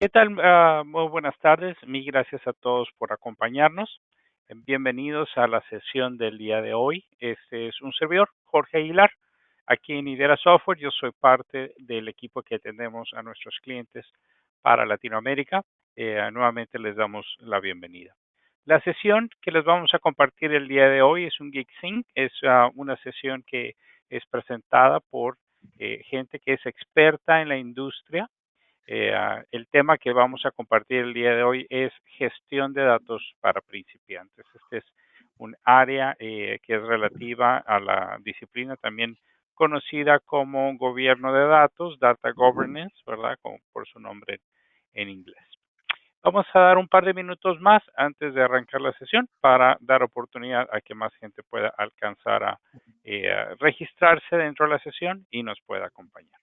¿Qué tal? Muy buenas tardes. Mil gracias a todos por acompañarnos. Bienvenidos a la sesión del día de hoy. Este es un servidor, Jorge Aguilar, aquí en Idera Software. Yo soy parte del equipo que atendemos a nuestros clientes para Latinoamérica. Nuevamente les damos la bienvenida. La sesión que les vamos a compartir el día de hoy es un Geek Sync. Es una sesión que es presentada por gente que es experta en la industria. El tema que vamos a compartir el día de hoy es gestión de datos para principiantes. Este es un área que es relativa a la disciplina también conocida como gobierno de datos, data governance, ¿verdad? Como por su nombre en inglés. Vamos a dar un par de minutos más antes de arrancar la sesión para dar oportunidad a que más gente pueda alcanzar a registrarse dentro de la sesión y nos pueda acompañar.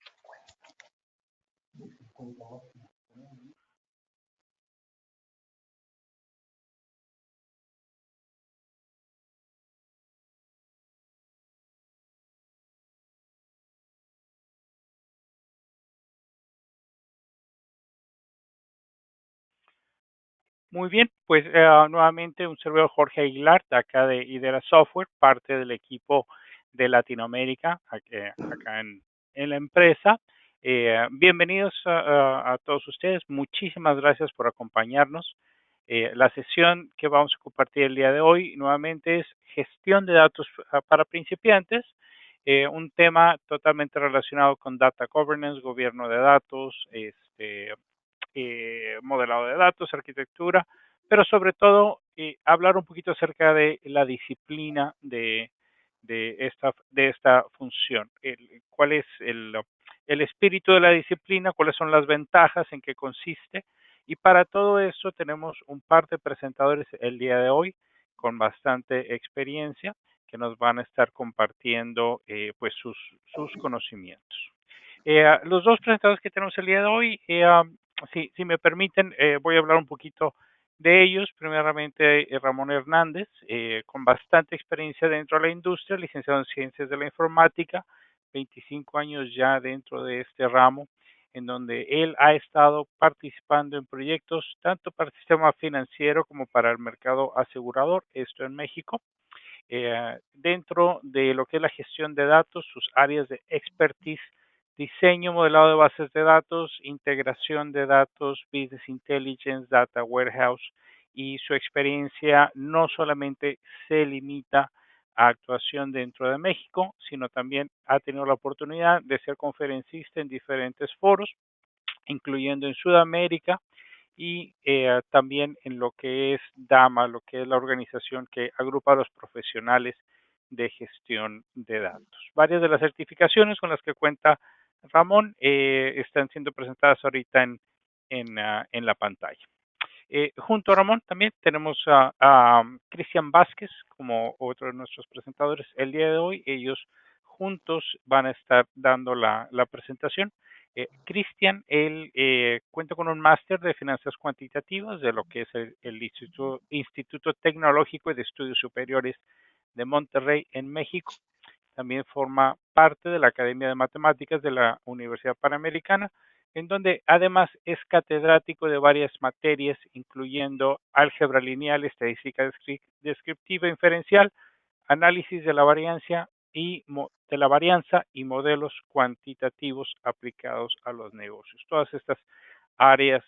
Muy bien, pues nuevamente un servidor Jorge Aguilar, de acá de Idera Software, parte del equipo de Latinoamérica, acá en la empresa. Bienvenidos a todos ustedes, muchísimas gracias por acompañarnos. La sesión que vamos a compartir el día de hoy nuevamente es gestión de datos para principiantes, un tema totalmente relacionado con data governance, gobierno de datos, modelado de datos, arquitectura, pero sobre todo hablar un poquito acerca de la disciplina de esta función. ¿Cuál es el espíritu de la disciplina? ¿Cuáles son las ventajas? ¿En qué consiste? Y para todo eso tenemos un par de presentadores el día de hoy con bastante experiencia que nos van a estar compartiendo pues sus conocimientos. Los dos presentadores que tenemos el día de hoy, si me permiten, voy a hablar un poquito de ellos. Primeramente, Ramón Hernández, con bastante experiencia dentro de la industria, licenciado en Ciencias de la Informática, 25 años ya dentro de este ramo, en donde él ha estado participando en proyectos tanto para el sistema financiero como para el mercado asegurador, esto en México. Dentro de lo que es la gestión de datos, sus áreas de expertise, diseño, modelado de bases de datos, integración de datos, business intelligence, data warehouse, y su experiencia no solamente se limita a actuación dentro de México, sino también ha tenido la oportunidad de ser conferencista en diferentes foros, incluyendo en Sudamérica, y también en lo que es DAMA, lo que es la organización que agrupa a los profesionales de gestión de datos. Varias de las certificaciones con las que cuenta Ramón están siendo presentadas ahorita en la pantalla. Junto a Ramón también tenemos a Cristian Vázquez como otro de nuestros presentadores el día de hoy. Ellos juntos van a estar dando la presentación. Cristian, él cuenta con un máster de finanzas cuantitativas de lo que es el Instituto Tecnológico y de Estudios Superiores de Monterrey en México. También forma parte de la Academia de Matemáticas de la Universidad Panamericana, en donde además es catedrático de varias materias, incluyendo álgebra lineal, estadística descriptiva e inferencial, análisis de la varianza y modelos cuantitativos aplicados a los negocios. Todas estas áreas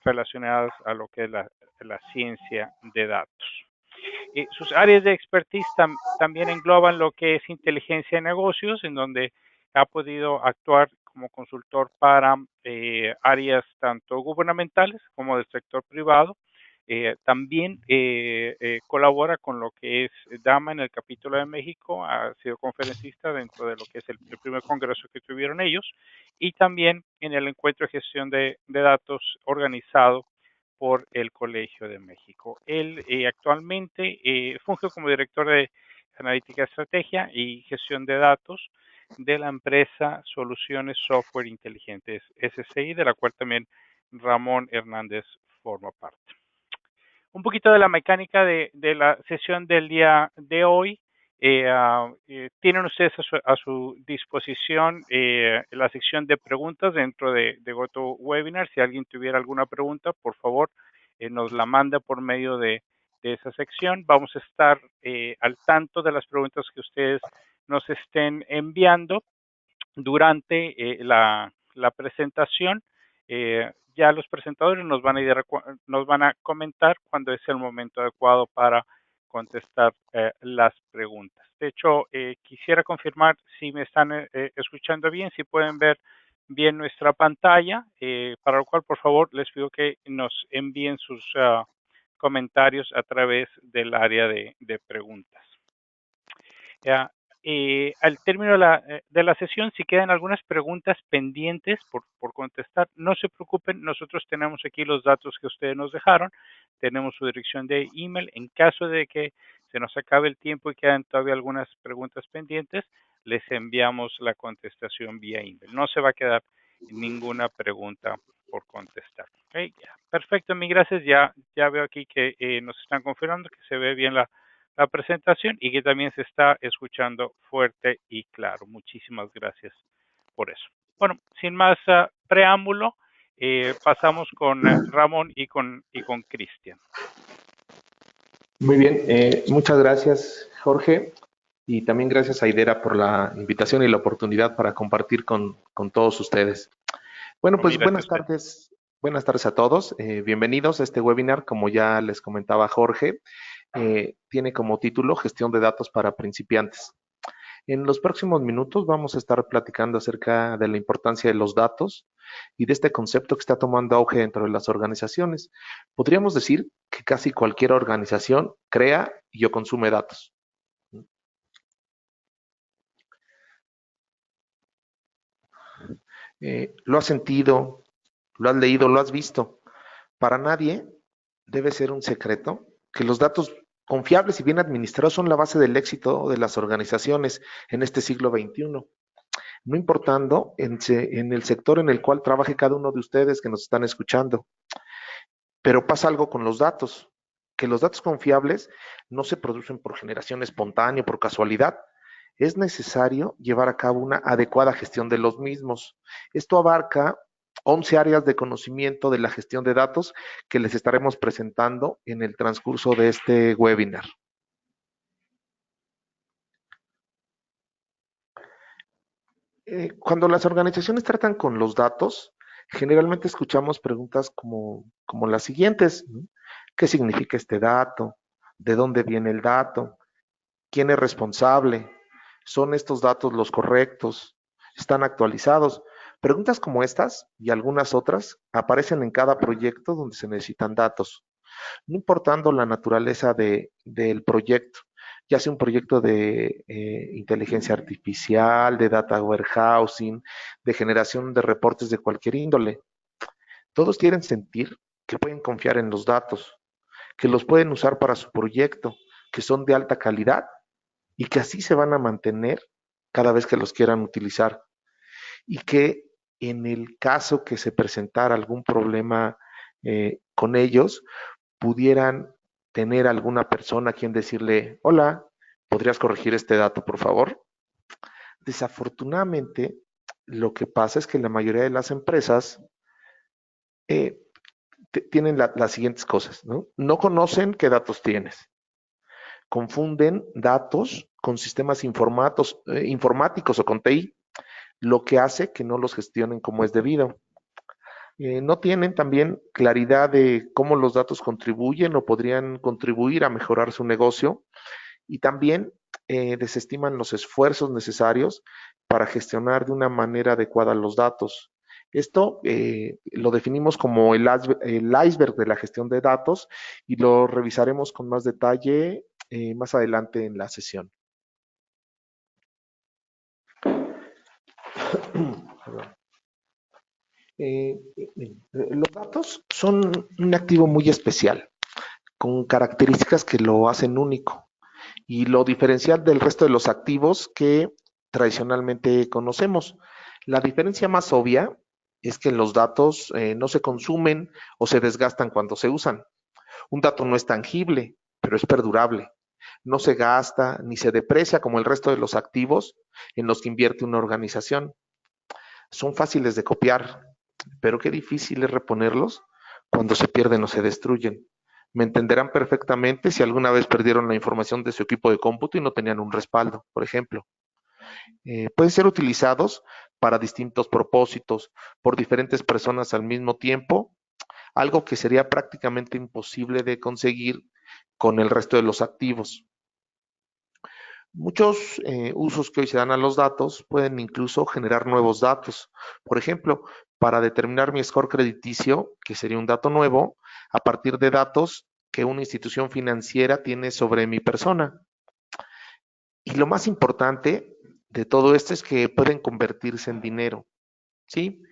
relacionadas a lo que es la ciencia de datos. Sus áreas de expertise también engloban lo que es inteligencia de negocios, en donde ha podido actuar como consultor para áreas tanto gubernamentales como del sector privado. También colabora con lo que es DAMA en el capítulo de México, ha sido conferencista dentro de lo que es el primer congreso que tuvieron ellos, y también en el encuentro de gestión de datos organizado por el Colegio de México. Él actualmente funge como director de analítica, estrategia y gestión de datos de la empresa Soluciones Software Inteligentes SCI, de la cual también Ramón Hernández forma parte. Un poquito de la mecánica de la sesión del día de hoy. Tienen ustedes a su disposición la sección de preguntas dentro de GoToWebinar. Si alguien tuviera alguna pregunta, por favor, nos la manda por medio de esa sección. Vamos a estar al tanto de las preguntas que ustedes nos estén enviando durante la presentación. Ya los presentadores nos van a comentar cuando es el momento adecuado para contestar las preguntas. De hecho, quisiera confirmar si me están escuchando bien, si pueden ver bien nuestra pantalla, para lo cual, por favor, les pido que nos envíen sus comentarios a través del área de preguntas. Al término de la sesión, si quedan algunas preguntas pendientes por contestar, no se preocupen, nosotros tenemos aquí los datos que ustedes nos dejaron, tenemos su dirección de email. En caso de que se nos acabe el tiempo y quedan todavía algunas preguntas pendientes, les enviamos la contestación vía email. No se va a quedar ninguna pregunta por contestar. Okay, perfecto, mi gracias. Ya veo aquí que nos están confirmando que se ve bien la presentación y que también se está escuchando fuerte y claro. Muchísimas gracias por eso. Bueno, sin más preámbulo, pasamos con Ramón y con Cristian. Muy bien, muchas gracias, Jorge, y también gracias a Idera por la invitación y la oportunidad para compartir con todos ustedes. Bueno, pues buenas tardes a todos. Bienvenidos a este webinar. Como ya les comentaba Jorge, tiene como título Gestión de datos para principiantes. En los próximos minutos vamos a estar platicando acerca de la importancia de los datos y de este concepto que está tomando auge dentro de las organizaciones. Podríamos decir que casi cualquier organización crea y o consume datos. Lo has sentido, lo has leído, lo has visto. Para nadie debe ser un secreto que los datos confiables y bien administrados son la base del éxito de las organizaciones en este siglo XXI. No importando en el sector en el cual trabaje cada uno de ustedes que nos están escuchando. Pero pasa algo con los datos, que los datos confiables no se producen por generación espontánea, por casualidad. Es necesario llevar a cabo una adecuada gestión de los mismos. Esto abarca 11 áreas de conocimiento de la gestión de datos que les estaremos presentando en el transcurso de este webinar. Cuando las organizaciones tratan con los datos, generalmente escuchamos preguntas como las siguientes, ¿no? ¿Qué significa este dato? ¿De dónde viene el dato? ¿Quién es responsable? ¿Son estos datos los correctos? ¿Están actualizados? Preguntas como estas y algunas otras aparecen en cada proyecto donde se necesitan datos, no importando la naturaleza del proyecto, ya sea un proyecto de inteligencia artificial, de data warehousing, de generación de reportes de cualquier índole. Todos quieren sentir que pueden confiar en los datos, que los pueden usar para su proyecto, que son de alta calidad y que así se van a mantener cada vez que los quieran utilizar. Y que en el caso que se presentara algún problema con ellos, pudieran tener alguna persona a quien decirle, hola, ¿podrías corregir este dato, por favor? Desafortunadamente, lo que pasa es que la mayoría de las empresas tienen las siguientes cosas, ¿no? No conocen qué datos tienes. Confunden datos con sistemas informáticos o con TI, lo que hace que no los gestionen como es debido. No tienen también claridad de cómo los datos contribuyen o podrían contribuir a mejorar su negocio y también desestiman los esfuerzos necesarios para gestionar de una manera adecuada los datos. Esto lo definimos como el iceberg de la gestión de datos y lo revisaremos con más detalle más adelante en la sesión. Los datos son un activo muy especial, con características que lo hacen único y lo diferencial del resto de los activos que tradicionalmente conocemos. La diferencia más obvia es que los datos no se consumen o se desgastan cuando se usan. Un dato no es tangible, pero es perdurable. No se gasta ni se deprecia como el resto de los activos en los que invierte una organización. Son fáciles de copiar, pero qué difícil es reponerlos cuando se pierden o se destruyen. Me entenderán perfectamente si alguna vez perdieron la información de su equipo de cómputo y no tenían un respaldo, por ejemplo. Pueden ser utilizados para distintos propósitos por diferentes personas al mismo tiempo, algo que sería prácticamente imposible de conseguir con el resto de los activos. Muchos usos que hoy se dan a los datos pueden incluso generar nuevos datos. Por ejemplo, para determinar mi score crediticio, que sería un dato nuevo, a partir de datos que una institución financiera tiene sobre mi persona. Y lo más importante de todo esto es que pueden convertirse en dinero, ¿sí?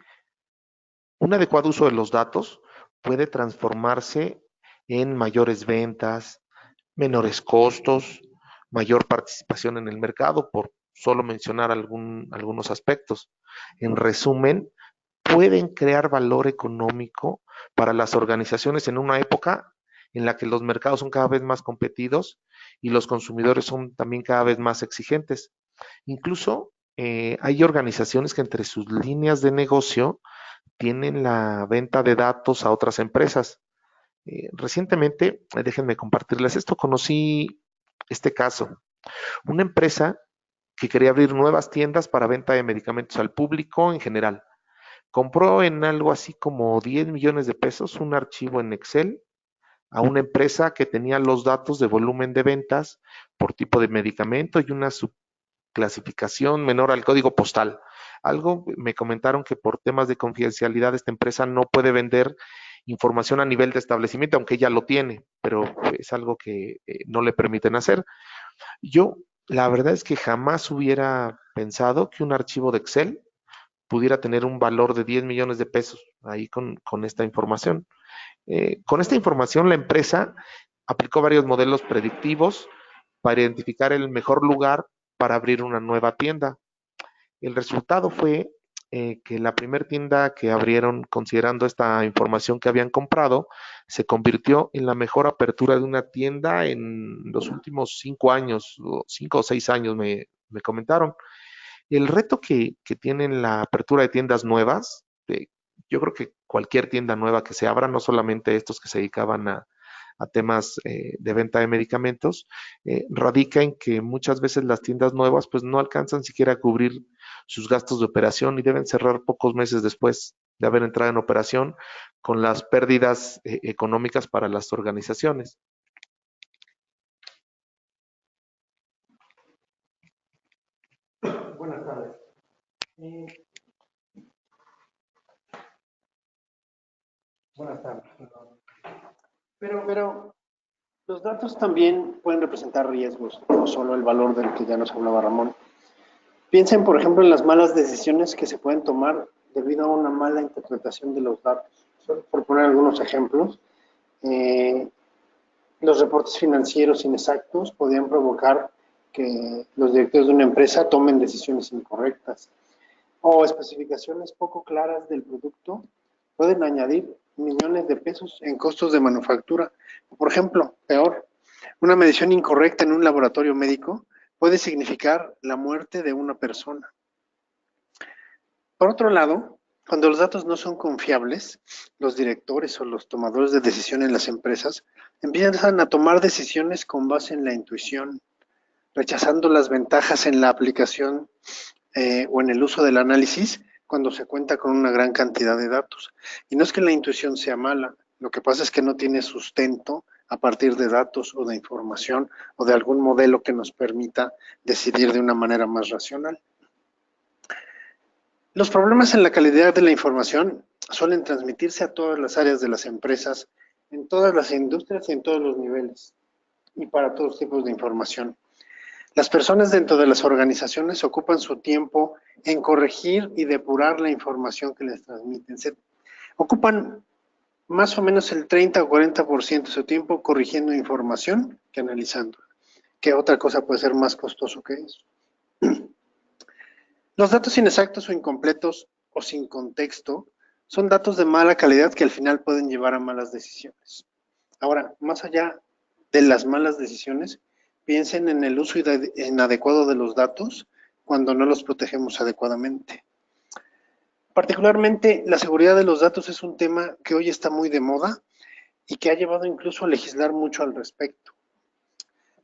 Un adecuado uso de los datos puede transformarse en mayores ventas, menores costos, mayor participación en el mercado, por solo mencionar algunos aspectos. En resumen, pueden crear valor económico para las organizaciones en una época en la que los mercados son cada vez más competidos y los consumidores son también cada vez más exigentes. Incluso hay organizaciones que entre sus líneas de negocio tienen la venta de datos a otras empresas. Recientemente, déjenme compartirles esto, conocí este caso. Una empresa que quería abrir nuevas tiendas para venta de medicamentos al público en general. Compró en algo así como 10 millones de pesos un archivo en Excel a una empresa que tenía los datos de volumen de ventas por tipo de medicamento y una subclasificación menor al código postal. Algo me comentaron que por temas de confidencialidad esta empresa no puede vender información a nivel de establecimiento, aunque ella lo tiene, pero es algo que no le permiten hacer. Yo, la verdad es que jamás hubiera pensado que un archivo de Excel pudiera tener un valor de 10 millones de pesos ahí con esta información. Con esta información, la empresa aplicó varios modelos predictivos para identificar el mejor lugar para abrir una nueva tienda. El resultado fue que la primera tienda que abrieron considerando esta información que habían comprado se convirtió en la mejor apertura de una tienda en los últimos 5 años, 5 o 6 años me comentaron. El reto que tienen la apertura de tiendas nuevas, yo creo que cualquier tienda nueva que se abra, no solamente estos que se dedicaban a temas de venta de medicamentos, radica en que muchas veces las tiendas nuevas pues no alcanzan siquiera a cubrir sus gastos de operación y deben cerrar pocos meses después de haber entrado en operación con las pérdidas económicas para las organizaciones. Buenas tardes. Buenas tardes. Pero los datos también pueden representar riesgos, no solo el valor del que ya nos hablaba Ramón. Piensen, por ejemplo, en las malas decisiones que se pueden tomar debido a una mala interpretación de los datos. Solo por poner algunos ejemplos, los reportes financieros inexactos podrían provocar que los directores de una empresa tomen decisiones incorrectas, o especificaciones poco claras del producto pueden añadir millones de pesos en costos de manufactura. Por ejemplo, peor, una medición incorrecta en un laboratorio médico puede significar la muerte de una persona. Por otro lado, cuando los datos no son confiables, los directores o los tomadores de decisión en las empresas empiezan a tomar decisiones con base en la intuición, rechazando las ventajas en la aplicación o en el uso del análisis cuando se cuenta con una gran cantidad de datos. Y no es que la intuición sea mala, lo que pasa es que no tiene sustento a partir de datos o de información o de algún modelo que nos permita decidir de una manera más racional. Los problemas en la calidad de la información suelen transmitirse a todas las áreas de las empresas, en todas las industrias y en todos los niveles, y para todos tipos de información. Las personas dentro de las organizaciones ocupan su tiempo en corregir y depurar la información que les transmiten. Ocupan más o menos el 30 o 40% de su tiempo corrigiendo información que analizando. ¿Qué otra cosa puede ser más costoso que eso? Los datos inexactos o incompletos o sin contexto son datos de mala calidad que al final pueden llevar a malas decisiones. Ahora, más allá de las malas decisiones, piensen en el uso inadecuado de los datos cuando no los protegemos adecuadamente. Particularmente, la seguridad de los datos es un tema que hoy está muy de moda y que ha llevado incluso a legislar mucho al respecto.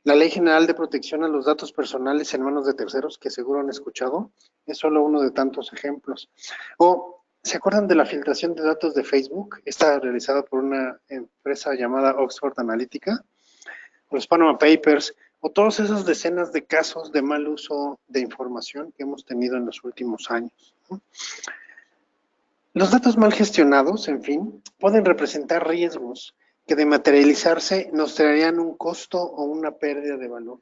La Ley General de Protección a los Datos Personales en manos de terceros, que seguro han escuchado, es solo uno de tantos ejemplos. O, ¿se acuerdan de la filtración de datos de Facebook? Esta realizada por una empresa llamada Oxford Analytica, los Panama Papers, o todas esas decenas de casos de mal uso de información que hemos tenido en los últimos años, ¿no? Los datos mal gestionados, en fin, pueden representar riesgos que de materializarse nos traerían un costo o una pérdida de valor.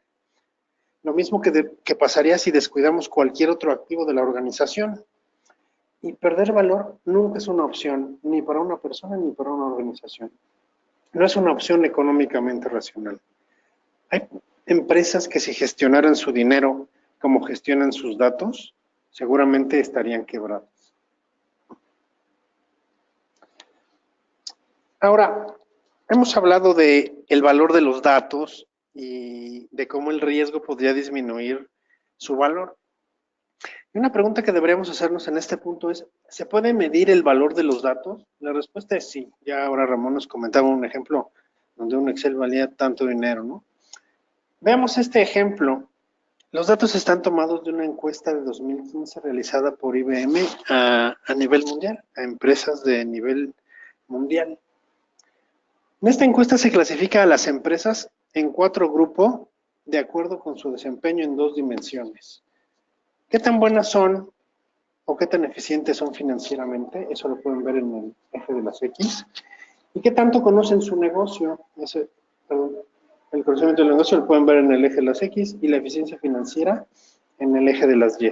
Lo mismo que pasaría si descuidamos cualquier otro activo de la organización. Y perder valor nunca es una opción, ni para una persona ni para una organización. No es una opción económicamente racional. Hay empresas que si gestionaran su dinero como gestionan sus datos, seguramente estarían quebradas. Ahora, hemos hablado de el valor de los datos y de cómo el riesgo podría disminuir su valor. Y una pregunta que deberíamos hacernos en este punto es, ¿se puede medir el valor de los datos? La respuesta es sí. Ya ahora Ramón nos comentaba un ejemplo donde un Excel valía tanto dinero, ¿no? Veamos este ejemplo. Los datos están tomados de una encuesta de 2015 realizada por IBM a nivel mundial, a empresas de nivel mundial. En esta encuesta se clasifica a las empresas en 4 grupos de acuerdo con su desempeño en 2 dimensiones. ¿Qué tan buenas son o qué tan eficientes son financieramente? Eso lo pueden ver en el eje de las X. ¿Y qué tanto conocen su negocio? El conocimiento del negocio lo pueden ver en el eje de las X y la eficiencia financiera en el eje de las Y.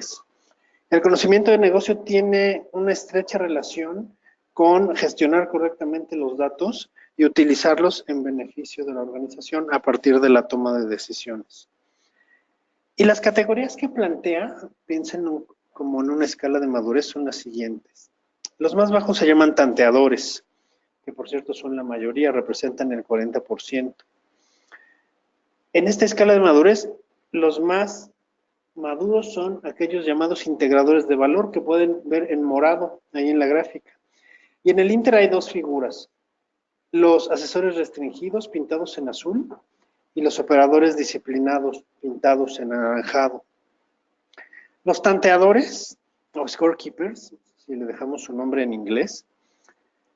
El conocimiento del negocio tiene una estrecha relación con gestionar correctamente los datos y utilizarlos en beneficio de la organización a partir de la toma de decisiones. Y las categorías que plantea, piensen como en una escala de madurez, son las siguientes. Los más bajos se llaman tanteadores, que por cierto son la mayoría, representan el 40%. En esta escala de madurez, los más maduros son aquellos llamados integradores de valor, que pueden ver en morado, ahí en la gráfica. Y en el Inter hay 2 figuras. Los asesores restringidos, pintados en azul, y los operadores disciplinados, pintados en anaranjado. Los tanteadores, o scorekeepers, si le dejamos su nombre en inglés,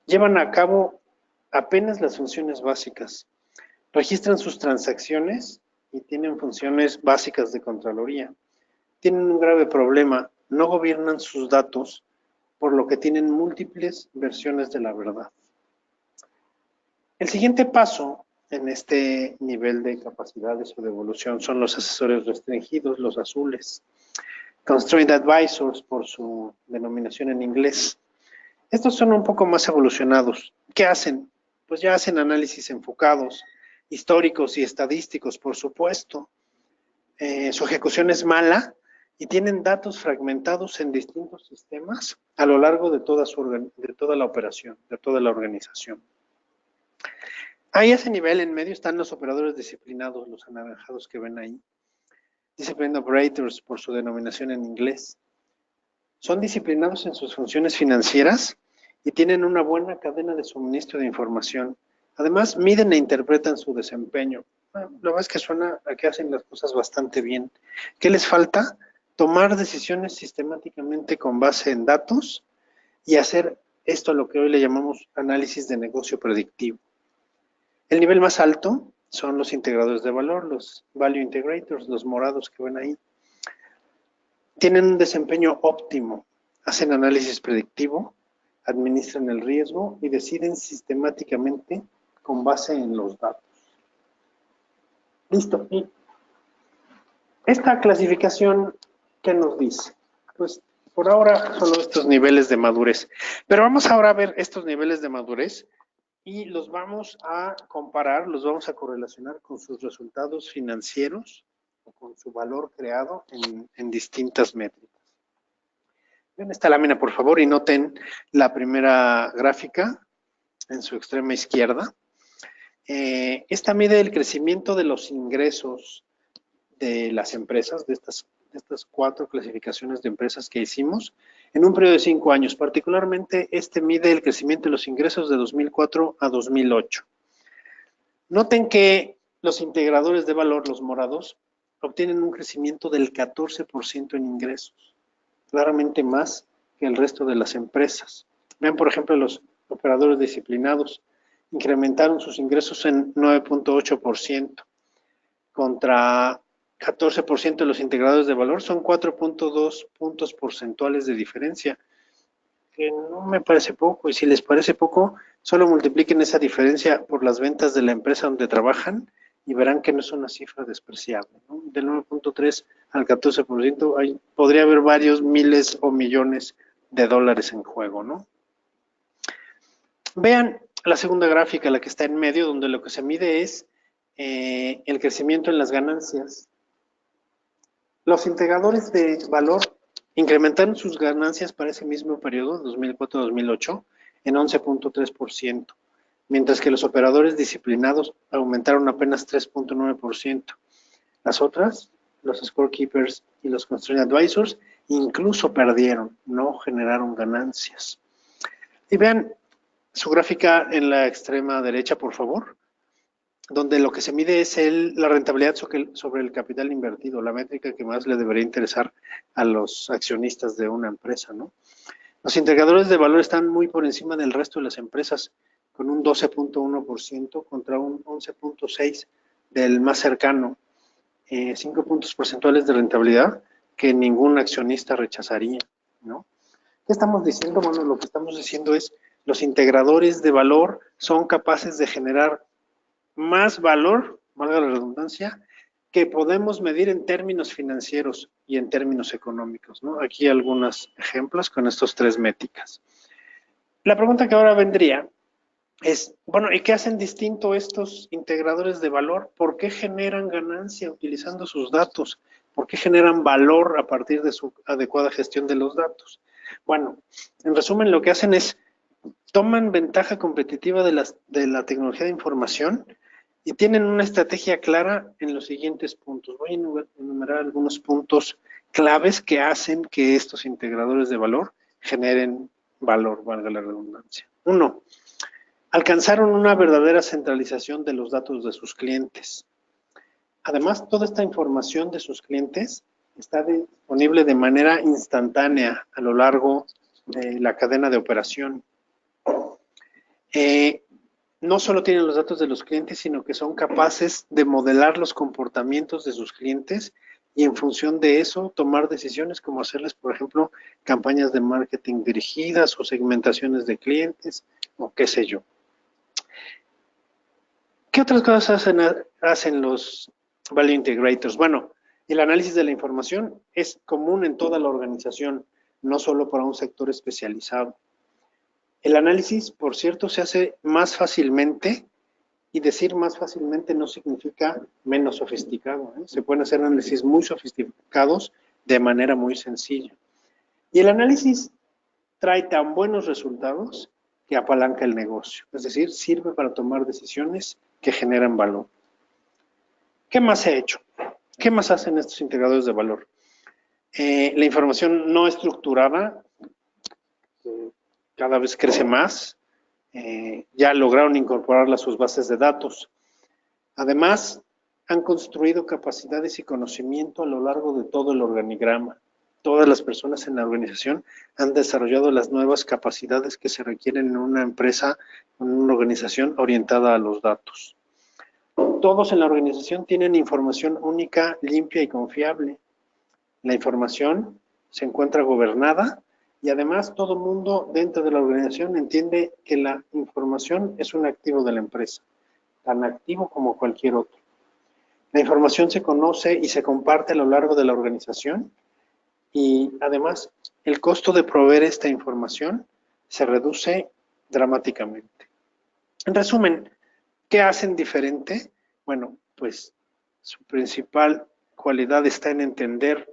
llevan a cabo apenas las funciones básicas. Registran sus transacciones y tienen funciones básicas de Contraloría. Tienen un grave problema, no gobiernan sus datos, por lo que tienen múltiples versiones de la verdad. El siguiente paso en este nivel de capacidades o de evolución son los asesores restringidos, los azules. Constrained Advisors, por su denominación en inglés. Estos son un poco más evolucionados. ¿Qué hacen? Pues ya hacen análisis enfocados, históricos y estadísticos, por supuesto. Su ejecución es mala y tienen datos fragmentados en distintos sistemas a lo largo de toda la operación, de toda la organización. Ahí a ese nivel, en medio, están los operadores disciplinados, los anaranjados que ven ahí. Disciplined Operators, por su denominación en inglés. Son disciplinados en sus funciones financieras y tienen una buena cadena de suministro de información. Además, miden e interpretan su desempeño. La verdad es que suena a que hacen las cosas bastante bien. ¿Qué les falta? Tomar decisiones sistemáticamente con base en datos y hacer esto a lo que hoy le llamamos análisis de negocio predictivo. El nivel más alto son los integradores de valor, los Value Integrators, los morados que ven ahí. Tienen un desempeño óptimo, hacen análisis predictivo, administran el riesgo y deciden sistemáticamente con base en los datos. Listo. Y esta clasificación, ¿qué nos dice? Pues por ahora solo estos niveles de madurez. Pero vamos ahora a ver estos niveles de madurez y los vamos a comparar, los vamos a correlacionar con sus resultados financieros o con su valor creado en distintas métricas. Vean esta lámina, por favor, y noten la primera gráfica en su extrema izquierda. Esta mide el crecimiento de los ingresos de las empresas, de estas 4 clasificaciones de empresas que hicimos, en un periodo de 5 años. Particularmente, este mide el crecimiento de los ingresos de 2004 a 2008. Noten que los integradores de valor, los morados, obtienen un crecimiento del 14% en ingresos, claramente más que el resto de las empresas. Vean, por ejemplo, los operadores disciplinados incrementaron sus ingresos en 9.8%, contra 14% de los integradores de valor, son 4.2 puntos porcentuales de diferencia, que no me parece poco, y si les parece poco, solo multipliquen esa diferencia por las ventas de la empresa donde trabajan y verán que no es una cifra despreciable, ¿no? Del 9.3 al 14%, podría haber varios miles o millones de dólares en juego, ¿no? Vean la segunda gráfica, la que está en medio, donde lo que se mide es el crecimiento en las ganancias. Los integradores de valor incrementaron sus ganancias para ese mismo periodo, 2004-2008, en 11.3%, mientras que los operadores disciplinados aumentaron apenas 3.9%. Las otras, los scorekeepers y los constraint advisors, incluso perdieron, no generaron ganancias. Y vean su gráfica en la extrema derecha, por favor, donde lo que se mide es la rentabilidad sobre el capital invertido, la métrica que más le debería interesar a los accionistas de una empresa, ¿no? Los integradores de valor están muy por encima del resto de las empresas, con un 12.1% contra un 11.6% del más cercano, 5 puntos porcentuales de rentabilidad que ningún accionista rechazaría, ¿no? ¿Qué estamos diciendo? Bueno, lo que estamos diciendo es los integradores de valor son capaces de generar más valor, valga la redundancia, que podemos medir en términos financieros y en términos económicos, ¿no? Aquí algunos ejemplos con estos 3 métricas. La pregunta que ahora vendría es, bueno, ¿y qué hacen distinto estos integradores de valor? ¿Por qué generan ganancia utilizando sus datos? ¿Por qué generan valor a partir de su adecuada gestión de los datos? Bueno, en resumen, lo que hacen es toman ventaja competitiva de la tecnología de información y tienen una estrategia clara en los siguientes puntos. Voy a enumerar algunos puntos claves que hacen que estos integradores de valor generen valor, valga la redundancia. 1. Alcanzaron una verdadera centralización de los datos de sus clientes. Además, toda esta información de sus clientes está disponible de manera instantánea a lo largo de la cadena de operación. No solo tienen los datos de los clientes, sino que son capaces de modelar los comportamientos de sus clientes y en función de eso tomar decisiones como hacerles, por ejemplo, campañas de marketing dirigidas o segmentaciones de clientes o qué sé yo. ¿Qué otras cosas hacen los Value Integrators? Bueno, el análisis de la información es común en toda la organización, no solo para un sector especializado. El análisis, por cierto, se hace más fácilmente, y decir más fácilmente no significa menos sofisticado, ¿eh? Se pueden hacer análisis muy sofisticados de manera muy sencilla. Y el análisis trae tan buenos resultados que apalanca el negocio, es decir, sirve para tomar decisiones que generan valor. ¿Qué más se ha hecho? ¿Qué más hacen estos integradores de valor? La información no estructurada cada vez crece más. Ya lograron incorporarla a sus bases de datos. Además, han construido capacidades y conocimiento a lo largo de todo el organigrama. Todas las personas en la organización han desarrollado las nuevas capacidades que se requieren en una empresa, en una organización orientada a los datos. Todos en la organización tienen información única, limpia y confiable. La información se encuentra gobernada y además todo el mundo dentro de la organización entiende que la información es un activo de la empresa, tan activo como cualquier otro. La información se conoce y se comparte a lo largo de la organización y además el costo de proveer esta información se reduce dramáticamente. En resumen, ¿qué hacen diferente? Bueno, pues su principal cualidad está en entender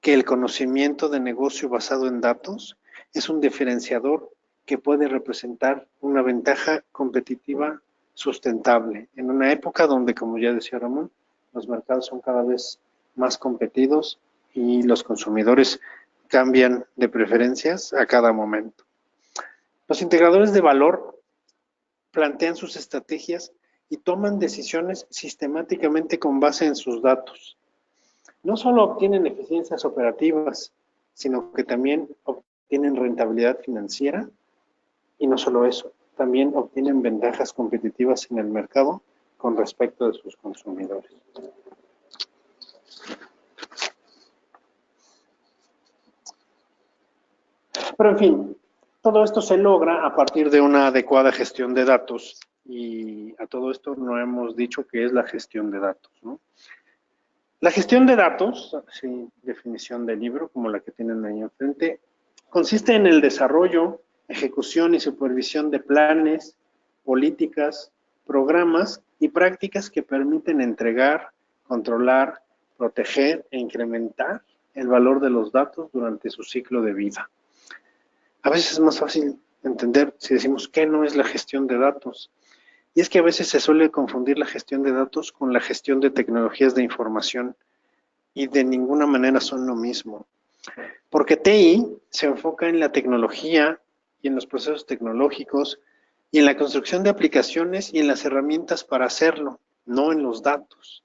que el conocimiento de negocio basado en datos es un diferenciador que puede representar una ventaja competitiva sustentable en una época donde, como ya decía Ramón, los mercados son cada vez más competidos y los consumidores cambian de preferencias a cada momento. Los integradores de valor plantean sus estrategias y toman decisiones sistemáticamente con base en sus datos. No solo obtienen eficiencias operativas, sino que también obtienen rentabilidad financiera y no solo eso, también obtienen ventajas competitivas en el mercado con respecto de sus consumidores. Pero en fin, todo esto se logra a partir de una adecuada gestión de datos y a todo esto no hemos dicho qué es la gestión de datos, ¿no? La gestión de datos, sí, definición del libro como la que tienen ahí enfrente, consiste en el desarrollo, ejecución y supervisión de planes, políticas, programas y prácticas que permiten entregar, controlar, proteger e incrementar el valor de los datos durante su ciclo de vida. A veces es más fácil entender si decimos qué no es la gestión de datos. Y es que a veces se suele confundir la gestión de datos con la gestión de tecnologías de información y de ninguna manera son lo mismo. Porque TI se enfoca en la tecnología y en los procesos tecnológicos y en la construcción de aplicaciones y en las herramientas para hacerlo, no en los datos.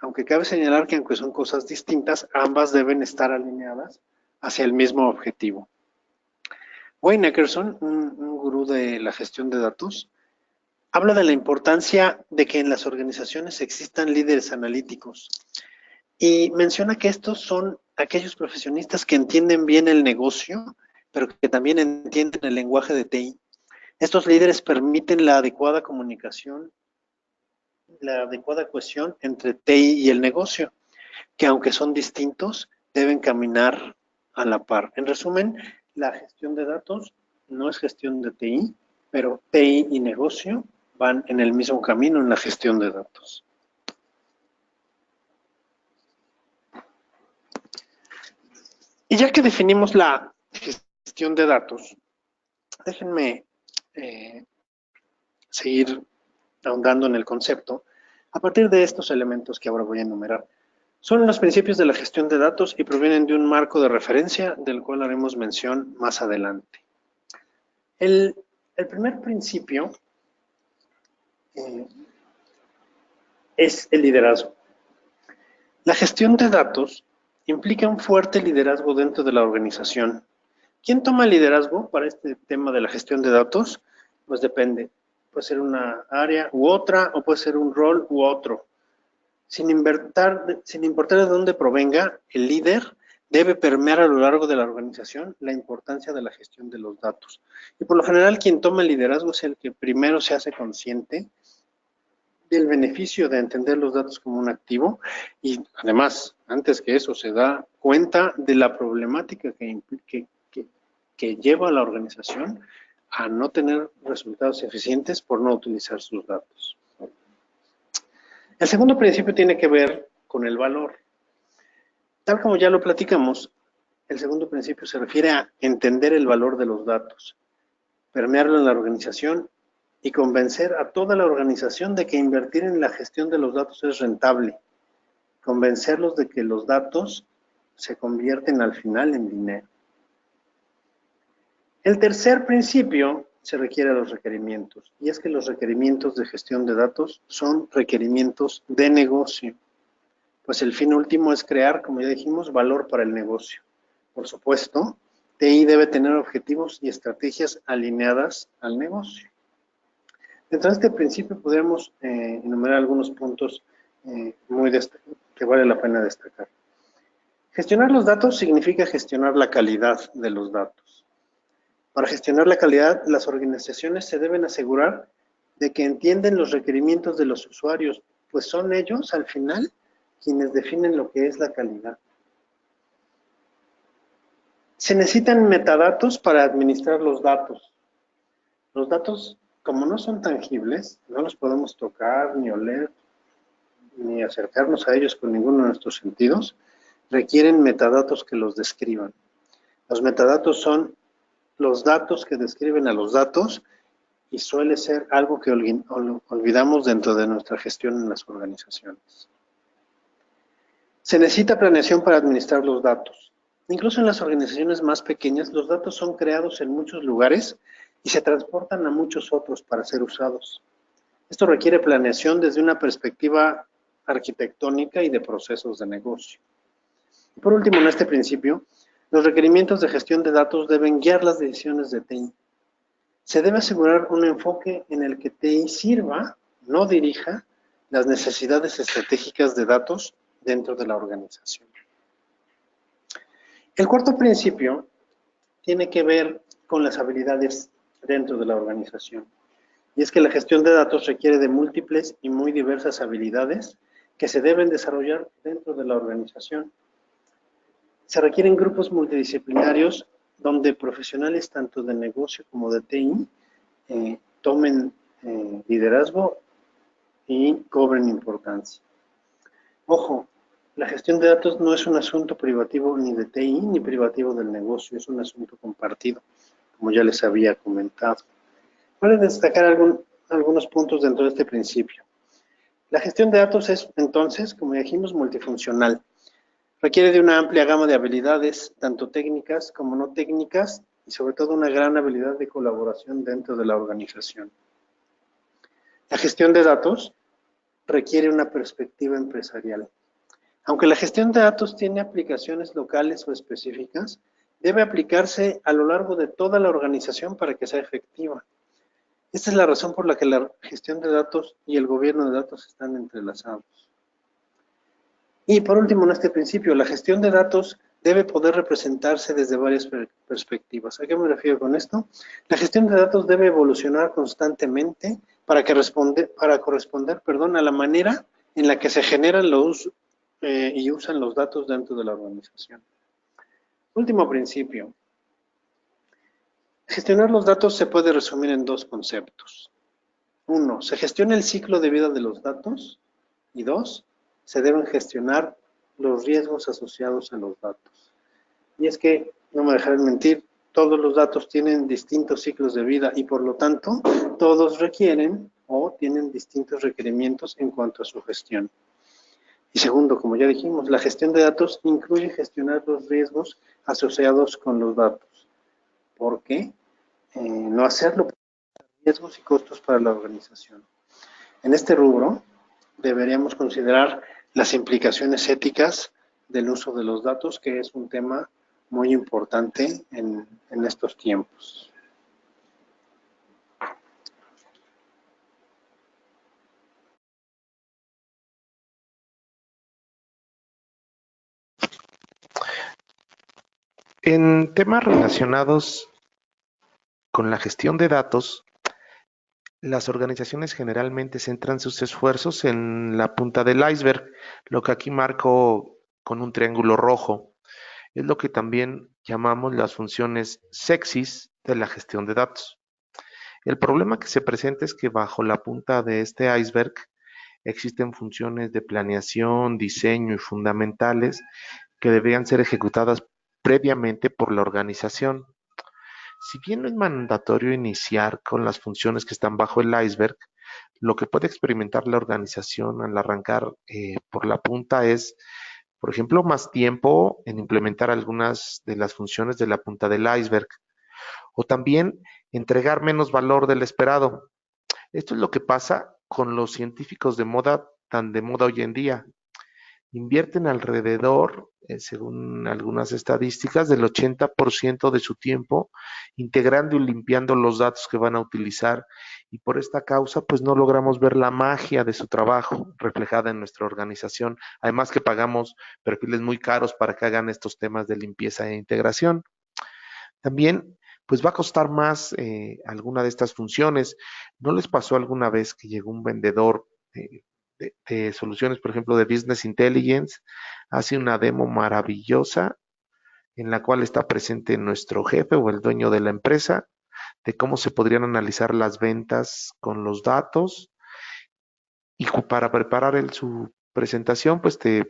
Aunque cabe señalar que aunque son cosas distintas, ambas deben estar alineadas hacia el mismo objetivo. Wayne Eckerson, un gurú de la gestión de datos, habla de la importancia de que en las organizaciones existan líderes analíticos y menciona que estos son aquellos profesionistas que entienden bien el negocio, pero que también entienden el lenguaje de TI. Estos líderes permiten la adecuada comunicación, la adecuada cohesión entre TI y el negocio, que aunque son distintos, deben caminar a la par. En resumen, la gestión de datos no es gestión de TI, pero TI y negocio van en el mismo camino en la gestión de datos. Y ya que definimos la gestión de datos, déjenme seguir ahondando en el concepto a partir de estos elementos que ahora voy a enumerar. Son los principios de la gestión de datos y provienen de un marco de referencia del cual haremos mención más adelante. El primer principio es el liderazgo. La gestión de datos implica un fuerte liderazgo dentro de la organización. ¿Quién toma el liderazgo para este tema de la gestión de datos? Pues depende. Puede ser una área u otra, o puede ser un rol u otro. Sin importar de dónde provenga, el líder debe permear a lo largo de la organización la importancia de la gestión de los datos. Y por lo general, quien toma el liderazgo es el que primero se hace consciente del beneficio de entender los datos como un activo y además, antes que eso, se da cuenta de la problemática que lleva a la organización a no tener resultados eficientes por no utilizar sus datos. El segundo principio tiene que ver con el valor. Tal como ya lo platicamos, el segundo principio se refiere a entender el valor de los datos, permearlo en la organización y convencer a toda la organización de que invertir en la gestión de los datos es rentable. Convencerlos de que los datos se convierten al final en dinero. El tercer principio se requiere a los requerimientos, y es que los requerimientos de gestión de datos son requerimientos de negocio, pues el fin último es crear, como ya dijimos, valor para el negocio. Por supuesto, TI debe tener objetivos y estrategias alineadas al negocio. Dentro de este principio podemos enumerar algunos puntos que vale la pena destacar. Gestionar los datos significa gestionar la calidad de los datos. Para gestionar la calidad, las organizaciones se deben asegurar de que entienden los requerimientos de los usuarios, pues son ellos, al final, quienes definen lo que es la calidad. Se necesitan metadatos para administrar los datos. Los datos, como no son tangibles, no los podemos tocar, ni oler, ni acercarnos a ellos con ninguno de nuestros sentidos, requieren metadatos que los describan. Los metadatos son los datos que describen a los datos y suele ser algo que olvidamos dentro de nuestra gestión en las organizaciones. Se necesita planeación para administrar los datos. Incluso en las organizaciones más pequeñas, los datos son creados en muchos lugares y se transportan a muchos otros para ser usados. Esto requiere planeación desde una perspectiva arquitectónica y de procesos de negocio. Por último, en este principio, los requerimientos de gestión de datos deben guiar las decisiones de TI. Se debe asegurar un enfoque en el que TI sirva, no dirija, las necesidades estratégicas de datos dentro de la organización. El cuarto principio tiene que ver con las habilidades dentro de la organización. Y es que la gestión de datos requiere de múltiples y muy diversas habilidades que se deben desarrollar dentro de la organización. Se requieren grupos multidisciplinarios donde profesionales tanto de negocio como de TI tomen liderazgo y cobren importancia. Ojo, la gestión de datos no es un asunto privativo ni de TI ni privativo del negocio, es un asunto compartido, como ya les había comentado. Voy a destacar algunos puntos dentro de este principio. La gestión de datos es, entonces, como dijimos, multifuncional. Requiere de una amplia gama de habilidades, tanto técnicas como no técnicas, y sobre todo una gran habilidad de colaboración dentro de la organización. La gestión de datos requiere una perspectiva empresarial. Aunque la gestión de datos tiene aplicaciones locales o específicas, debe aplicarse a lo largo de toda la organización para que sea efectiva. Esta es la razón por la que la gestión de datos y el gobierno de datos están entrelazados. Y por último, en este principio, la gestión de datos debe poder representarse desde varias perspectivas. ¿A qué me refiero con esto? La gestión de datos debe evolucionar constantemente para corresponder a la manera en la que se generan y usan los datos dentro de la organización. Último principio. Gestionar los datos se puede resumir en dos conceptos. Uno, se gestiona el ciclo de vida de los datos. Y dos, se deben gestionar los riesgos asociados a los datos. Y es que, no me dejarán mentir, todos los datos tienen distintos ciclos de vida y por lo tanto, todos requieren o tienen distintos requerimientos en cuanto a su gestión. Y segundo, como ya dijimos, la gestión de datos incluye gestionar los riesgos asociados con los datos. ¿Por qué? No hacerlo por riesgos y costos para la organización. En este rubro, deberíamos considerar las implicaciones éticas del uso de los datos, que es un tema muy importante en estos tiempos. En temas relacionados con la gestión de datos, las organizaciones generalmente centran sus esfuerzos en la punta del iceberg, lo que aquí marco con un triángulo rojo. Es lo que también llamamos las funciones sexys de la gestión de datos. El problema que se presenta es que bajo la punta de este iceberg existen funciones de planeación, diseño y fundamentales que deberían ser ejecutadas previamente por la organización. Si bien no es mandatorio iniciar con las funciones que están bajo el iceberg, lo que puede experimentar la organización al arrancar por la punta es, por ejemplo, más tiempo en implementar algunas de las funciones de la punta del iceberg o también entregar menos valor del esperado. Esto es lo que pasa con los científicos de moda, tan de moda hoy en día. Invierten alrededor, según algunas estadísticas, del 80% de su tiempo integrando y limpiando los datos que van a utilizar y por esta causa pues no logramos ver la magia de su trabajo reflejada en nuestra organización, además que pagamos perfiles muy caros para que hagan estos temas de limpieza e integración. También pues va a costar más alguna de estas funciones. ¿No les pasó alguna vez que llegó un vendedor de soluciones, por ejemplo, de Business Intelligence, hace una demo maravillosa en la cual está presente nuestro jefe o el dueño de la empresa, de cómo se podrían analizar las ventas con los datos y para preparar su presentación, pues te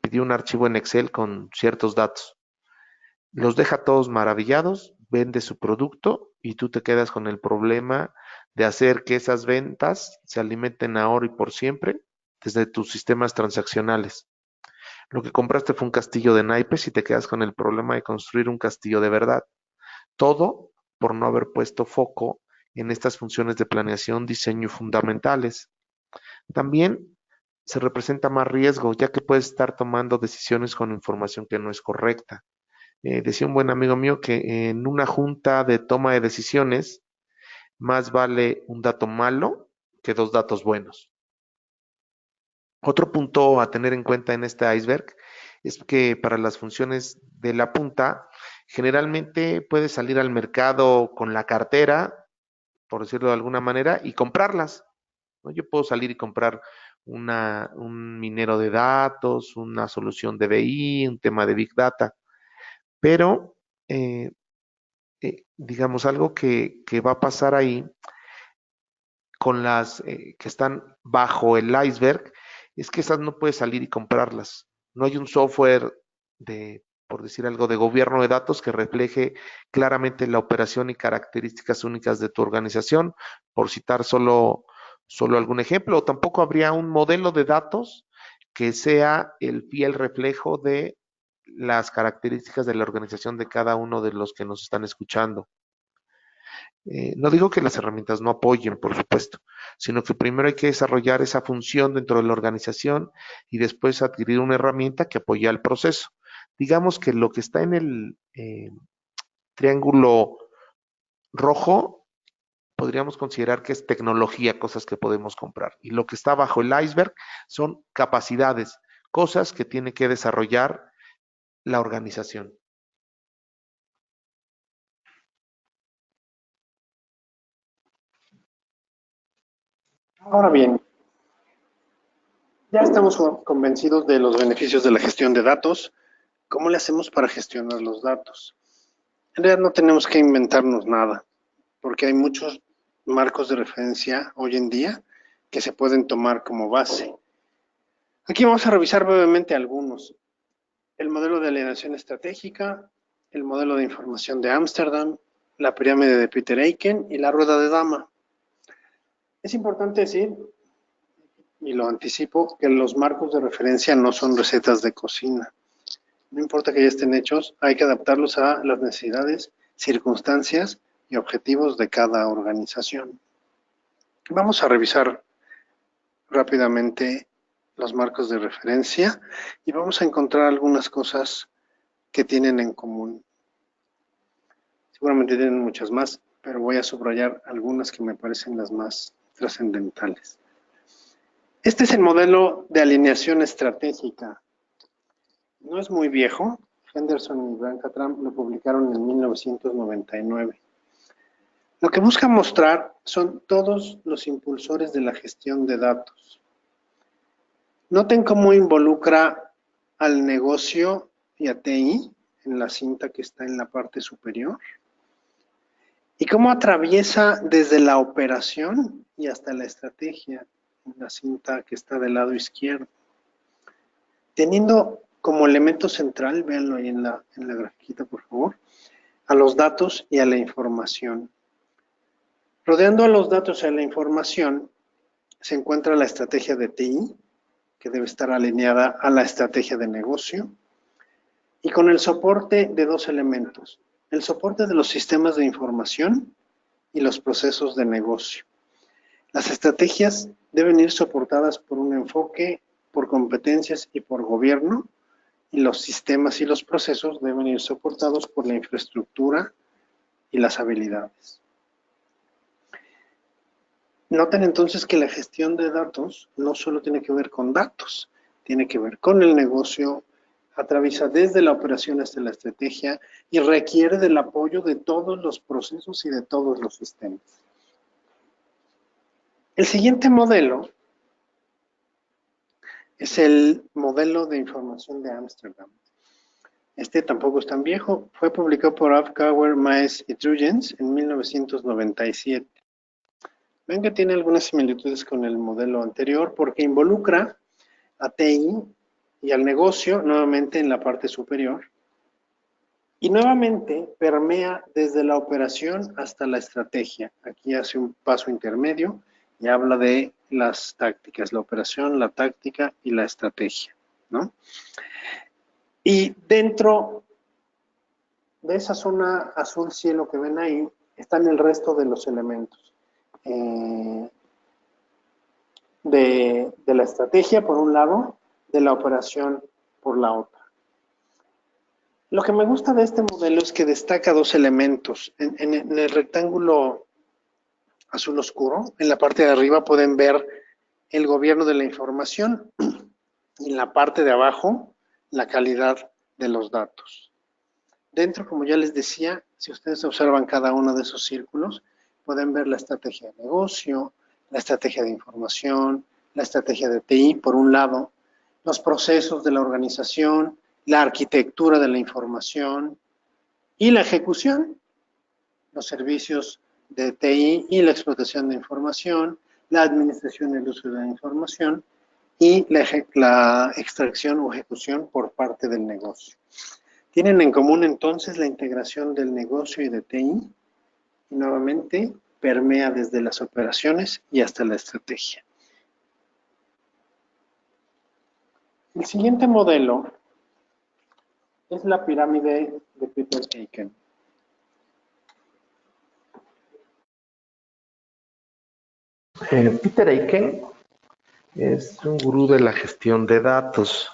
pidió un archivo en Excel con ciertos datos. Los deja todos maravillados, vende su producto y tú te quedas con el problema de hacer que esas ventas se alimenten ahora y por siempre desde tus sistemas transaccionales. Lo que compraste fue un castillo de naipes y te quedas con el problema de construir un castillo de verdad. Todo por no haber puesto foco en estas funciones de planeación, diseño fundamentales. También se representa más riesgo, ya que puedes estar tomando decisiones con información que no es correcta. Decía un buen amigo mío que en una junta de toma de decisiones, más vale un dato malo que dos datos buenos. Otro punto a tener en cuenta en este iceberg es que para las funciones de la punta, generalmente puedes salir al mercado con la cartera, por decirlo de alguna manera, y comprarlas, ¿no? Yo puedo salir y comprar un minero de datos, una solución de BI, un tema de Big Data, pero eh, digamos algo que va a pasar ahí con las que están bajo el iceberg, es que esas no puedes salir y comprarlas. No hay un software de, por decir algo, de gobierno de datos que refleje claramente la operación y características únicas de tu organización, por citar solo algún ejemplo. O tampoco habría un modelo de datos que sea el fiel reflejo de las características de la organización de cada uno de los que nos están escuchando. No digo que las herramientas no apoyen, por supuesto, sino que primero hay que desarrollar esa función dentro de la organización y después adquirir una herramienta que apoye al proceso. Digamos que lo que está en el triángulo rojo podríamos considerar que es tecnología, cosas que podemos comprar. Y lo que está bajo el iceberg son capacidades, cosas que tiene que desarrollar la organización. Ahora bien, ya estamos convencidos de los beneficios de la gestión de datos. ¿Cómo le hacemos para gestionar los datos? En realidad no tenemos que inventarnos nada, porque hay muchos marcos de referencia hoy en día que se pueden tomar como base. Aquí vamos a revisar brevemente algunos. El modelo de alineación estratégica, el modelo de información de Ámsterdam, la pirámide de Peter Eichen y la rueda de Dama. Es importante decir, y lo anticipo, que los marcos de referencia no son recetas de cocina. No importa que ya estén hechos, hay que adaptarlos a las necesidades, circunstancias y objetivos de cada organización. Vamos a revisar rápidamente los marcos de referencia y vamos a encontrar algunas cosas que tienen en común. Seguramente tienen muchas más, pero voy a subrayar algunas que me parecen las más trascendentales. Este es el modelo de alineación estratégica. No es muy viejo. Henderson y Brancatram lo publicaron en 1999. Lo que busca mostrar son todos los impulsores de la gestión de datos. Noten cómo involucra al negocio y a TI en la cinta que está en la parte superior y cómo atraviesa desde la operación y hasta la estrategia en la cinta que está del lado izquierdo. Teniendo como elemento central, véanlo ahí en la grafiquita por favor, a los datos y a la información. Rodeando a los datos y a la información se encuentra la estrategia de TI, que debe estar alineada a la estrategia de negocio, y con el soporte de dos elementos, el soporte de los sistemas de información y los procesos de negocio. Las estrategias deben ir soportadas por un enfoque, por competencias y por gobierno, y los sistemas y los procesos deben ir soportados por la infraestructura y las habilidades. Noten entonces que la gestión de datos no solo tiene que ver con datos, tiene que ver con el negocio, atraviesa desde la operación hasta la estrategia y requiere del apoyo de todos los procesos y de todos los sistemas. El siguiente modelo es el modelo de información de Ámsterdam. Este tampoco es tan viejo, fue publicado por Afkauer, Maes y Truijens en 1997. Ven que tiene algunas similitudes con el modelo anterior porque involucra a TI y al negocio nuevamente en la parte superior y nuevamente permea desde la operación hasta la estrategia. Aquí hace un paso intermedio y habla de las tácticas, la operación, la táctica y la estrategia. ¿no? Y dentro de esa zona azul cielo que ven ahí, están el resto de los elementos. De la estrategia, por un lado, de la operación, por la otra. Lo que me gusta de este modelo es que destaca dos elementos. En el rectángulo azul oscuro, en la parte de arriba pueden ver el gobierno de la información y en la parte de abajo, la calidad de los datos. Dentro, como ya les decía, si ustedes observan cada uno de esos círculos, pueden ver la estrategia de negocio, la estrategia de información, la estrategia de TI, por un lado, los procesos de la organización, la arquitectura de la información y la ejecución, los servicios de TI y la explotación de información, la administración y el uso de la información y la extracción o ejecución por parte del negocio. Tienen en común entonces la integración del negocio y de TI y nuevamente permea desde las operaciones y hasta la estrategia. El siguiente modelo es la pirámide de Peter Aiken. Peter Aiken es un gurú de la gestión de datos.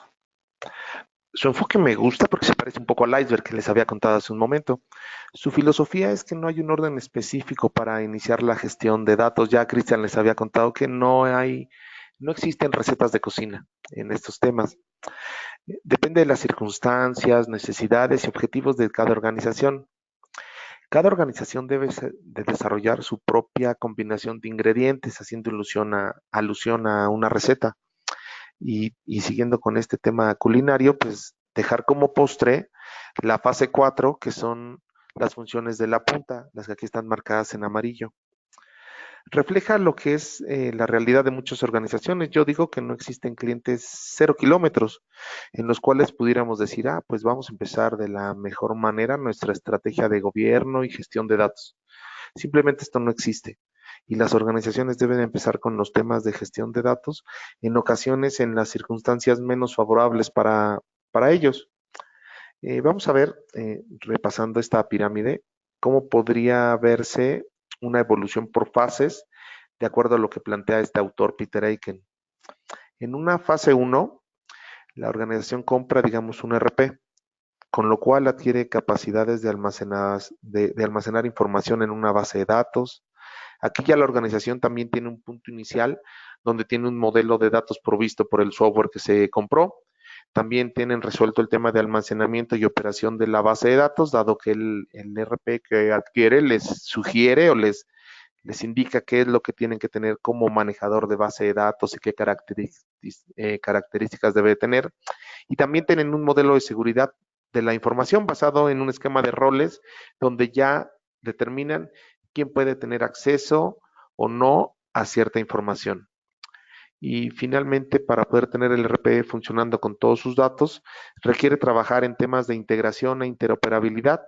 Su enfoque me gusta porque se parece un poco al iceberg que les había contado hace un momento. Su filosofía es que no hay un orden específico para iniciar la gestión de datos. Ya Cristian les había contado que no existen recetas de cocina en estos temas. Depende de las circunstancias, necesidades y objetivos de cada organización. Cada organización debe de desarrollar su propia combinación de ingredientes, haciendo alusión a una receta. Y siguiendo con este tema culinario, pues dejar como postre la fase 4, que son las funciones de la punta, las que aquí están marcadas en amarillo. Refleja lo que es la realidad de muchas organizaciones. Yo digo que no existen clientes 0 kilómetros en los cuales pudiéramos decir, pues vamos a empezar de la mejor manera nuestra estrategia de gobierno y gestión de datos. Simplemente esto no existe. Y las organizaciones deben empezar con los temas de gestión de datos, en ocasiones en las circunstancias menos favorables para ellos. Vamos a ver, repasando esta pirámide, cómo podría verse una evolución por fases, de acuerdo a lo que plantea este autor Peter Aiken. En una fase 1, la organización compra, digamos, un ERP, con lo cual adquiere capacidades de almacenar información en una base de datos. Aquí ya la organización también tiene un punto inicial donde tiene un modelo de datos provisto por el software que se compró. También tienen resuelto el tema de almacenamiento y operación de la base de datos, dado que el ERP que adquiere les sugiere o les indica qué es lo que tienen que tener como manejador de base de datos y qué características debe tener. Y también tienen un modelo de seguridad de la información basado en un esquema de roles donde ya determinan quién puede tener acceso o no a cierta información. Y finalmente, para poder tener el ERP funcionando con todos sus datos, requiere trabajar en temas de integración e interoperabilidad,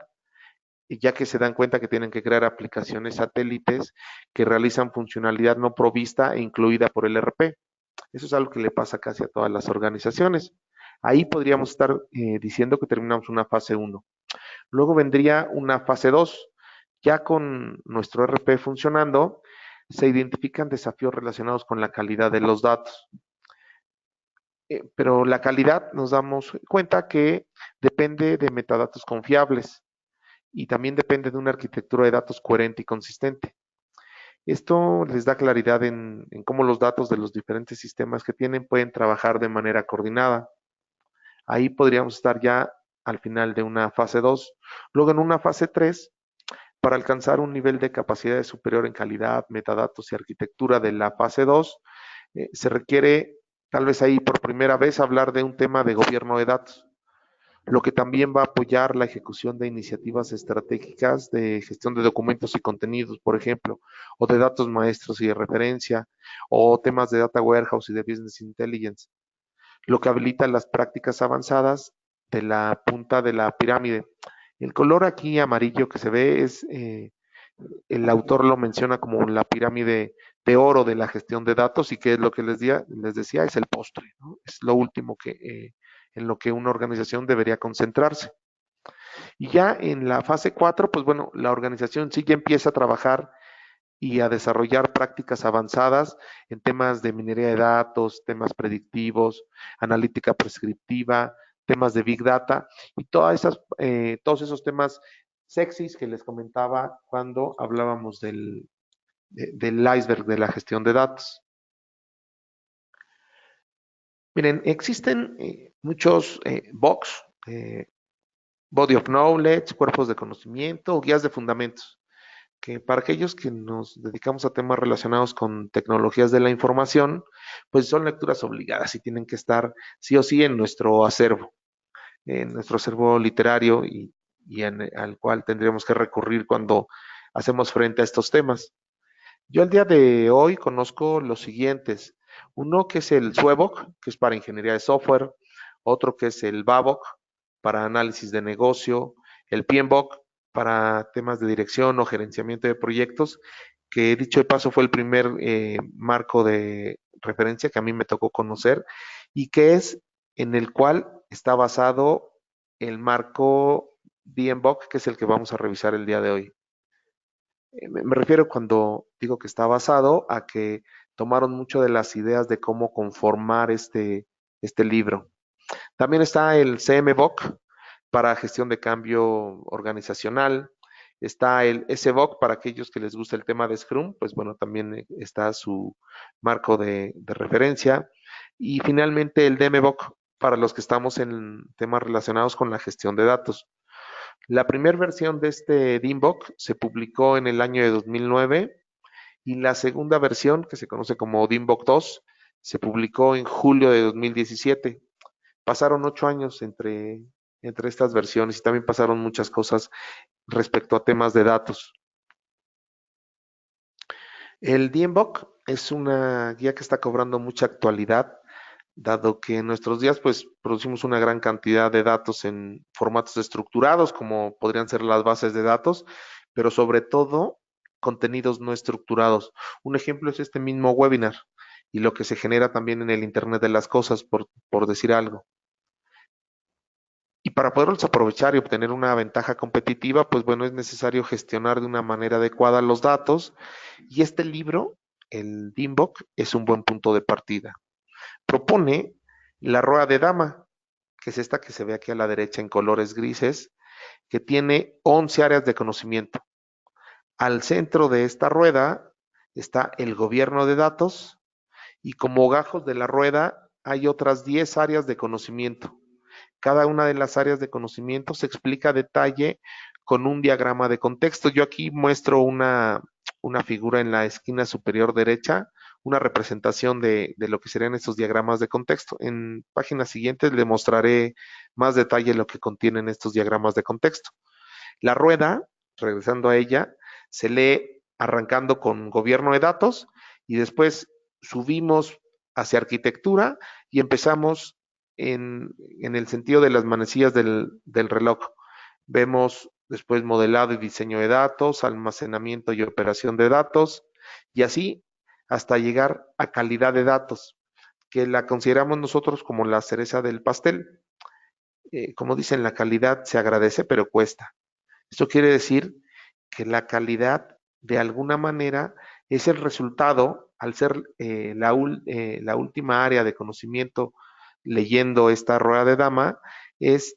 ya que se dan cuenta que tienen que crear aplicaciones satélites que realizan funcionalidad no provista e incluida por el ERP. Eso es algo que le pasa casi a todas las organizaciones. Ahí podríamos estar diciendo que terminamos una fase 1. Luego vendría una fase 2. Ya con nuestro ERP funcionando, se identifican desafíos relacionados con la calidad de los datos. Pero la calidad nos damos cuenta que depende de metadatos confiables y también depende de una arquitectura de datos coherente y consistente. Esto les da claridad en cómo los datos de los diferentes sistemas que tienen pueden trabajar de manera coordinada. Ahí podríamos estar ya al final de una fase 2. Luego en una fase 3, para alcanzar un nivel de capacidad superior en calidad, metadatos y arquitectura de la fase 2, se requiere tal vez ahí por primera vez hablar de un tema de gobierno de datos, lo que también va a apoyar la ejecución de iniciativas estratégicas de gestión de documentos y contenidos, por ejemplo, o de datos maestros y de referencia, o temas de data warehouse y de business intelligence, lo que habilita las prácticas avanzadas de la punta de la pirámide. El color aquí amarillo que se ve es, el autor lo menciona como la pirámide de oro de la gestión de datos y que es lo que les decía, es el postre, ¿no? Es lo último que en lo que una organización debería concentrarse. Y ya en la fase 4, pues bueno, la organización sí ya empieza a trabajar y a desarrollar prácticas avanzadas en temas de minería de datos, temas predictivos, analítica prescriptiva, temas de Big Data y todos esos temas sexys que les comentaba cuando hablábamos del iceberg de la gestión de datos. Miren, existen muchos BOCs, Body of Knowledge, cuerpos de conocimiento, guías de fundamentos, que para aquellos que nos dedicamos a temas relacionados con tecnologías de la información, pues son lecturas obligadas y tienen que estar sí o sí en nuestro acervo literario al cual tendríamos que recurrir cuando hacemos frente a estos temas. Yo el día de hoy conozco los siguientes. Uno que es el SUEBOC, que es para ingeniería de software. Otro que es el BABOC, para análisis de negocio. El PMBOK, para temas de dirección o gerenciamiento de proyectos, que dicho de paso fue el primer marco de referencia que a mí me tocó conocer y que es en el cual está basado el marco DMBOK, que es el que vamos a revisar el día de hoy. Me refiero cuando digo que está basado a que tomaron mucho de las ideas de cómo conformar este libro. También está el CMBOK para gestión de cambio organizacional. Está el SBOK para aquellos que les gusta el tema de Scrum, pues bueno, también está su marco de referencia. Y finalmente el DMBOK para los que estamos en temas relacionados con la gestión de datos. La primera versión de este DMBOK se publicó en el año de 2009 y la segunda versión, que se conoce como DMBOK 2, se publicó en julio de 2017. Pasaron 8 años entre estas versiones y también pasaron muchas cosas respecto a temas de datos. El DMBOK es una guía que está cobrando mucha actualidad, dado que en nuestros días pues producimos una gran cantidad de datos en formatos estructurados, como podrían ser las bases de datos, pero sobre todo contenidos no estructurados. Un ejemplo es este mismo webinar y lo que se genera también en el Internet de las cosas, por decir algo. Y para poderlos aprovechar y obtener una ventaja competitiva, pues bueno, es necesario gestionar de una manera adecuada los datos. Y este libro, el DMBOK, es un buen punto de partida. Propone la rueda de dama, que es esta que se ve aquí a la derecha en colores grises, que tiene 11 áreas de conocimiento. Al centro de esta rueda está el gobierno de datos y como gajos de la rueda hay otras 10 áreas de conocimiento. Cada una de las áreas de conocimiento se explica a detalle con un diagrama de contexto. Yo aquí muestro una figura en la esquina superior derecha, una representación de lo que serían estos diagramas de contexto. En páginas siguientes le mostraré más detalle lo que contienen estos diagramas de contexto. La rueda, regresando a ella, se lee arrancando con gobierno de datos y después subimos hacia arquitectura y empezamos en el sentido de las manecillas del reloj. Vemos después modelado y diseño de datos, almacenamiento y operación de datos, y así hasta llegar a calidad de datos, que la consideramos nosotros como la cereza del pastel. Como dicen, la calidad se agradece, pero cuesta. Esto quiere decir que la calidad, de alguna manera, es el resultado, al ser la última área de conocimiento leyendo esta rueda de dama, es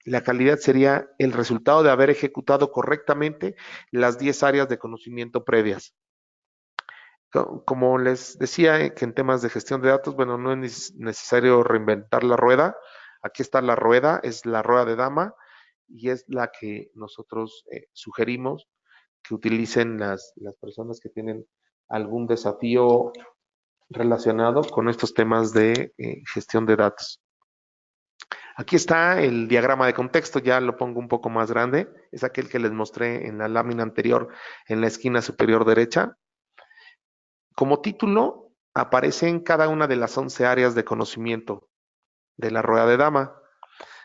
la calidad sería el resultado de haber ejecutado correctamente las 10 áreas de conocimiento previas. Como les decía, que en temas de gestión de datos, bueno, no es necesario reinventar la rueda. Aquí está la rueda, es la rueda de dama y es la que nosotros sugerimos que utilicen las personas que tienen algún desafío relacionado con estos temas de gestión de datos. Aquí está el diagrama de contexto, ya lo pongo un poco más grande, es aquel que les mostré en la lámina anterior en la esquina superior derecha. Como título aparecen cada una de las 11 áreas de conocimiento de la rueda de dama.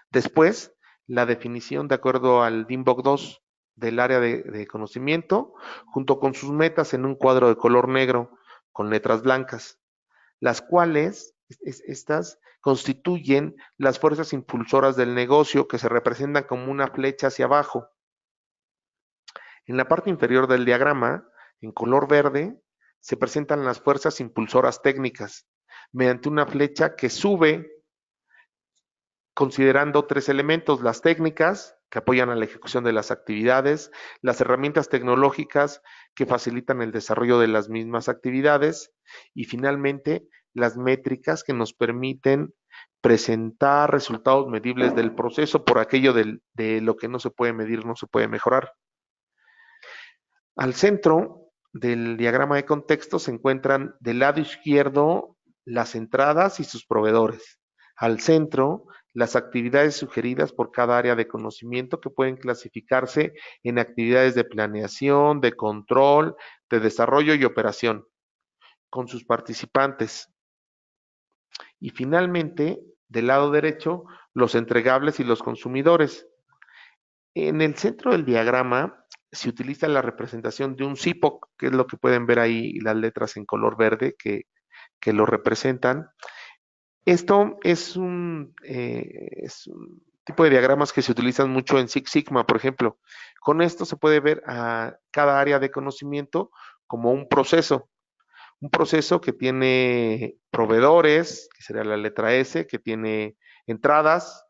Después, la definición de acuerdo al DMBOK 2 del área de conocimiento, junto con sus metas en un cuadro de color negro con letras blancas, las cuales Estas constituyen las fuerzas impulsoras del negocio que se representan como una flecha hacia abajo. En la parte inferior del diagrama, en color verde, se presentan las fuerzas impulsoras técnicas mediante una flecha que sube considerando tres elementos: las técnicas, que apoyan a la ejecución de las actividades; las herramientas tecnológicas, que facilitan el desarrollo de las mismas actividades; y finalmente, las métricas, que nos permiten presentar resultados medibles del proceso. Por aquello de lo que no se puede medir, no se puede mejorar. Al centro del diagrama de contexto se encuentran del lado izquierdo las entradas y sus proveedores. Al centro, las actividades sugeridas por cada área de conocimiento, que pueden clasificarse en actividades de planeación, de control, de desarrollo y operación, con sus participantes. Y finalmente, del lado derecho, los entregables y los consumidores. En el centro del diagrama se utiliza la representación de un CIPOC, que es lo que pueden ver ahí, las letras en color verde que lo representan. Esto es un tipo de diagramas que se utilizan mucho en Six Sigma, por ejemplo. Con esto se puede ver a cada área de conocimiento como un proceso que tiene proveedores, que sería la letra S, que tiene entradas,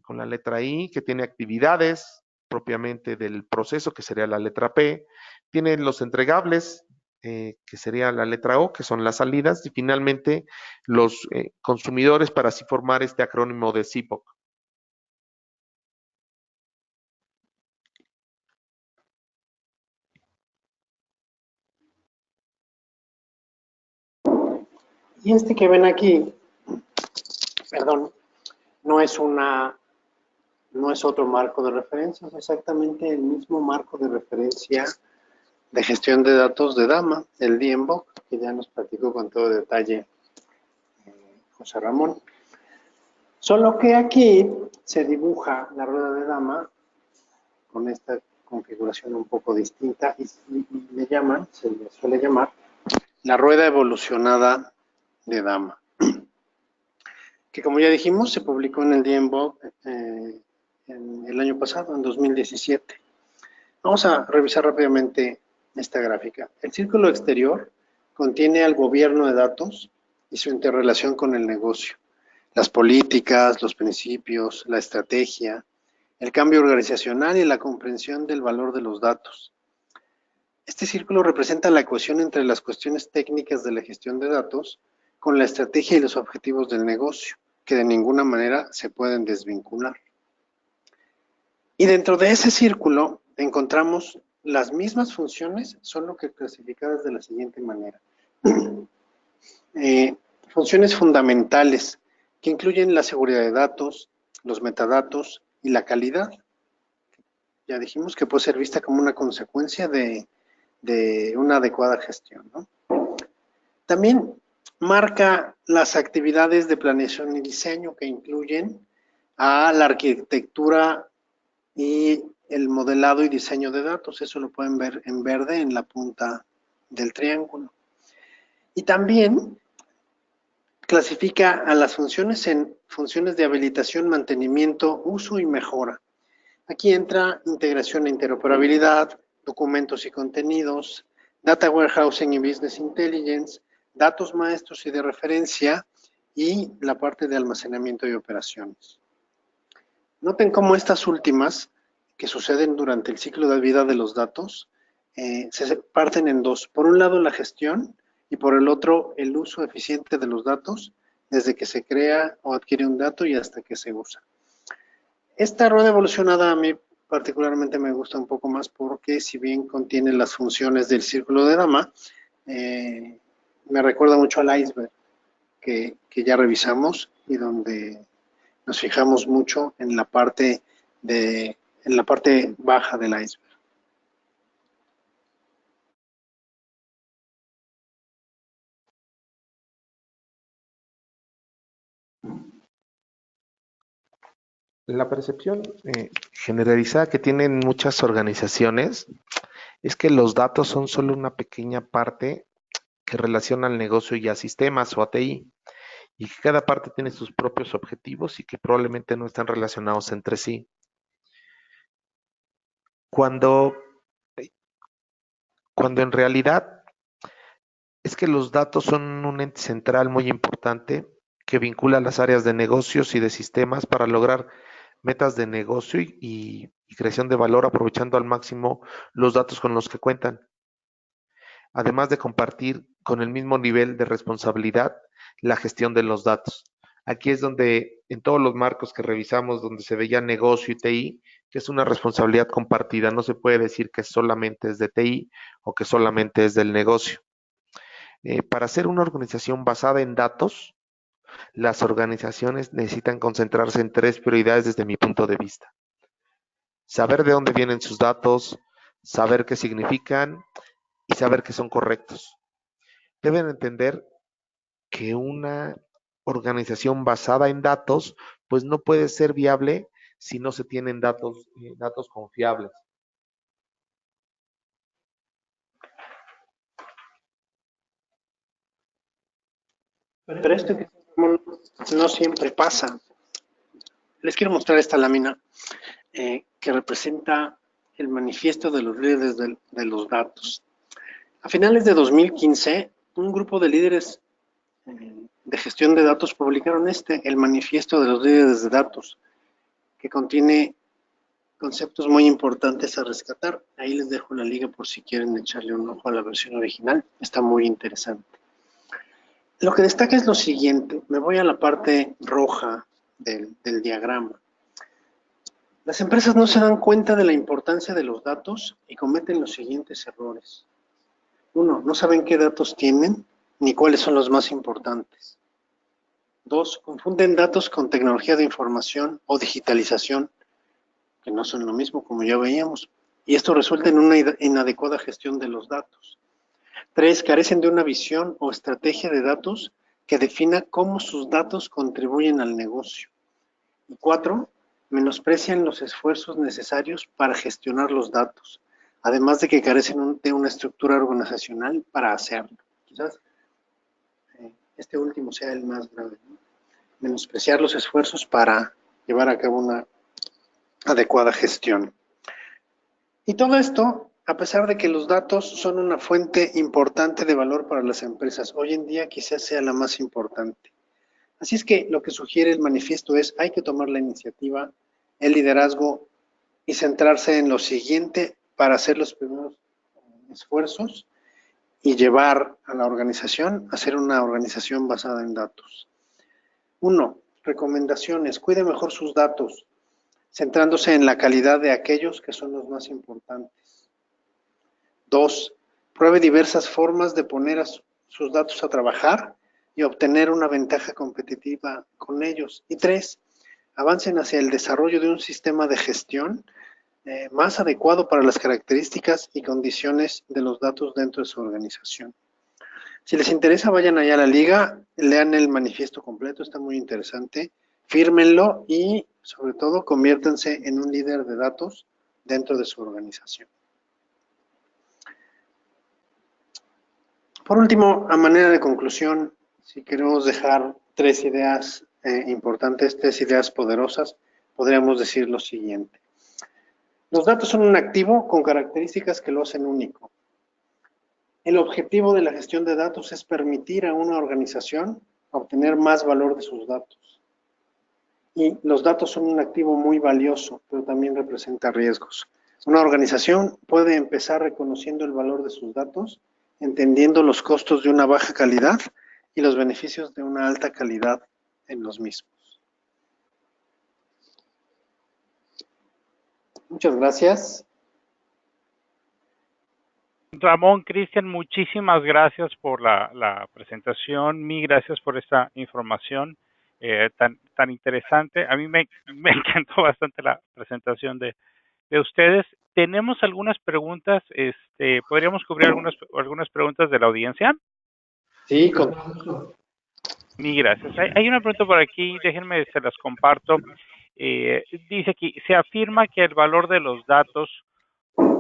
con la letra I, que tiene actividades propiamente del proceso, que sería la letra P, tiene los entregables, que sería la letra O, que son las salidas, y finalmente los consumidores, para así formar este acrónimo de CIPOC. Y este que ven aquí, perdón, no es otro marco de referencia, es exactamente el mismo marco de referencia de gestión de datos de DAMA, el DMBOK, que ya nos platicó con todo detalle José Ramón. Solo que aquí se dibuja la rueda de DAMA con esta configuración un poco distinta y se le suele llamar la rueda evolucionada de DAMA, que como ya dijimos se publicó en el DMBOK en el año pasado, en 2017. Vamos a revisar rápidamente esta gráfica. El círculo exterior contiene al gobierno de datos y su interrelación con el negocio, las políticas, los principios, la estrategia, el cambio organizacional y la comprensión del valor de los datos. Este círculo representa la ecuación entre las cuestiones técnicas de la gestión de datos con la estrategia y los objetivos del negocio, que de ninguna manera se pueden desvincular. Y dentro de ese círculo encontramos las mismas funciones, solo que clasificadas de la siguiente manera. Funciones fundamentales, que incluyen la seguridad de datos, los metadatos y la calidad. Ya dijimos que puede ser vista como una consecuencia de una adecuada gestión, ¿no? También marca las actividades de planeación y diseño, que incluyen a la arquitectura y el modelado y diseño de datos. Eso lo pueden ver en verde en la punta del triángulo. Y también clasifica a las funciones en funciones de habilitación, mantenimiento, uso y mejora. Aquí entra integración e interoperabilidad, documentos y contenidos, data warehousing y business intelligence, datos maestros y de referencia y la parte de almacenamiento y operaciones. Noten cómo estas últimas, que suceden durante el ciclo de vida de los datos, se parten en dos. Por un lado, la gestión, y por el otro, el uso eficiente de los datos, desde que se crea o adquiere un dato y hasta que se usa. Esta rueda evolucionada a mí particularmente me gusta un poco más porque, si bien contiene las funciones del círculo de DAMA, me recuerda mucho al iceberg que ya revisamos y donde nos fijamos mucho en la parte baja del iceberg. La percepción generalizada que tienen muchas organizaciones es que los datos son solo una pequeña parte que relaciona al negocio y a sistemas o a TI, y que cada parte tiene sus propios objetivos y que probablemente no están relacionados entre sí. Cuando, cuando en realidad es que los datos son un ente central muy importante que vincula las áreas de negocios y de sistemas para lograr metas de negocio y creación de valor aprovechando al máximo los datos con los que cuentan, además de compartir con el mismo nivel de responsabilidad la gestión de los datos. Aquí es donde en todos los marcos que revisamos, donde se veía negocio y TI, que es una responsabilidad compartida, no se puede decir que solamente es de TI o que solamente es del negocio. Para ser una organización basada en datos, las organizaciones necesitan concentrarse en tres prioridades desde mi punto de vista. Saber de dónde vienen sus datos, saber qué significan y saber que son correctos. Deben entender que una organización basada en datos, pues no puede ser viable si no se tienen datos confiables. Pero esto que no siempre pasa. Les quiero mostrar esta lámina que representa el manifiesto de los líderes de los datos. A finales de 2015, un grupo de líderes de gestión de datos publicaron el manifiesto de los líderes de datos, que contiene conceptos muy importantes a rescatar. Ahí les dejo la liga por si quieren echarle un ojo a la versión original. Está muy interesante. Lo que destaca es lo siguiente. Me voy a la parte roja del diagrama. Las empresas no se dan cuenta de la importancia de los datos y cometen los siguientes errores. 1. No saben qué datos tienen ni cuáles son los más importantes. 2. Confunden datos con tecnología de información o digitalización, que no son lo mismo, como ya veíamos, y esto resulta en una inadecuada gestión de los datos. 3. Carecen de una visión o estrategia de datos que defina cómo sus datos contribuyen al negocio. Y 4. Menosprecian los esfuerzos necesarios para gestionar los datos, además de que carecen de una estructura organizacional para hacerlo. Quizás este último sea el más grave, ¿no? Menospreciar los esfuerzos para llevar a cabo una adecuada gestión. Y todo esto, a pesar de que los datos son una fuente importante de valor para las empresas, hoy en día quizás sea la más importante. Así es que lo que sugiere el manifiesto es, hay que tomar la iniciativa, el liderazgo y centrarse en lo siguiente para hacer los primeros esfuerzos y llevar a la organización a ser una organización basada en datos. 1. Recomendaciones. Cuide mejor sus datos, centrándose en la calidad de aquellos que son los más importantes. 2. Pruebe diversas formas de poner sus datos a trabajar y obtener una ventaja competitiva con ellos. Y 3. Avancen hacia el desarrollo de un sistema de gestión más adecuado para las características y condiciones de los datos dentro de su organización. Si les interesa, vayan allá a la liga, lean el manifiesto completo, está muy interesante, fírmenlo y, sobre todo, conviértanse en un líder de datos dentro de su organización. Por último, a manera de conclusión, si queremos dejar tres ideas importantes, tres ideas poderosas, podríamos decir lo siguiente. Los datos son un activo con características que lo hacen único. El objetivo de la gestión de datos es permitir a una organización obtener más valor de sus datos. Y los datos son un activo muy valioso, pero también representa riesgos. Una organización puede empezar reconociendo el valor de sus datos, entendiendo los costos de una baja calidad y los beneficios de una alta calidad en los mismos. Muchas gracias. Ramón, Cristian, muchísimas gracias por la presentación. Mil gracias por esta información tan interesante. A mí me encantó bastante la presentación de ustedes. Tenemos algunas preguntas. ¿Podríamos cubrir algunas preguntas de la audiencia? Sí, con gusto. Mil gracias. Hay una pregunta por aquí, déjenme, se las comparto. Dice aquí, se afirma que el valor de los datos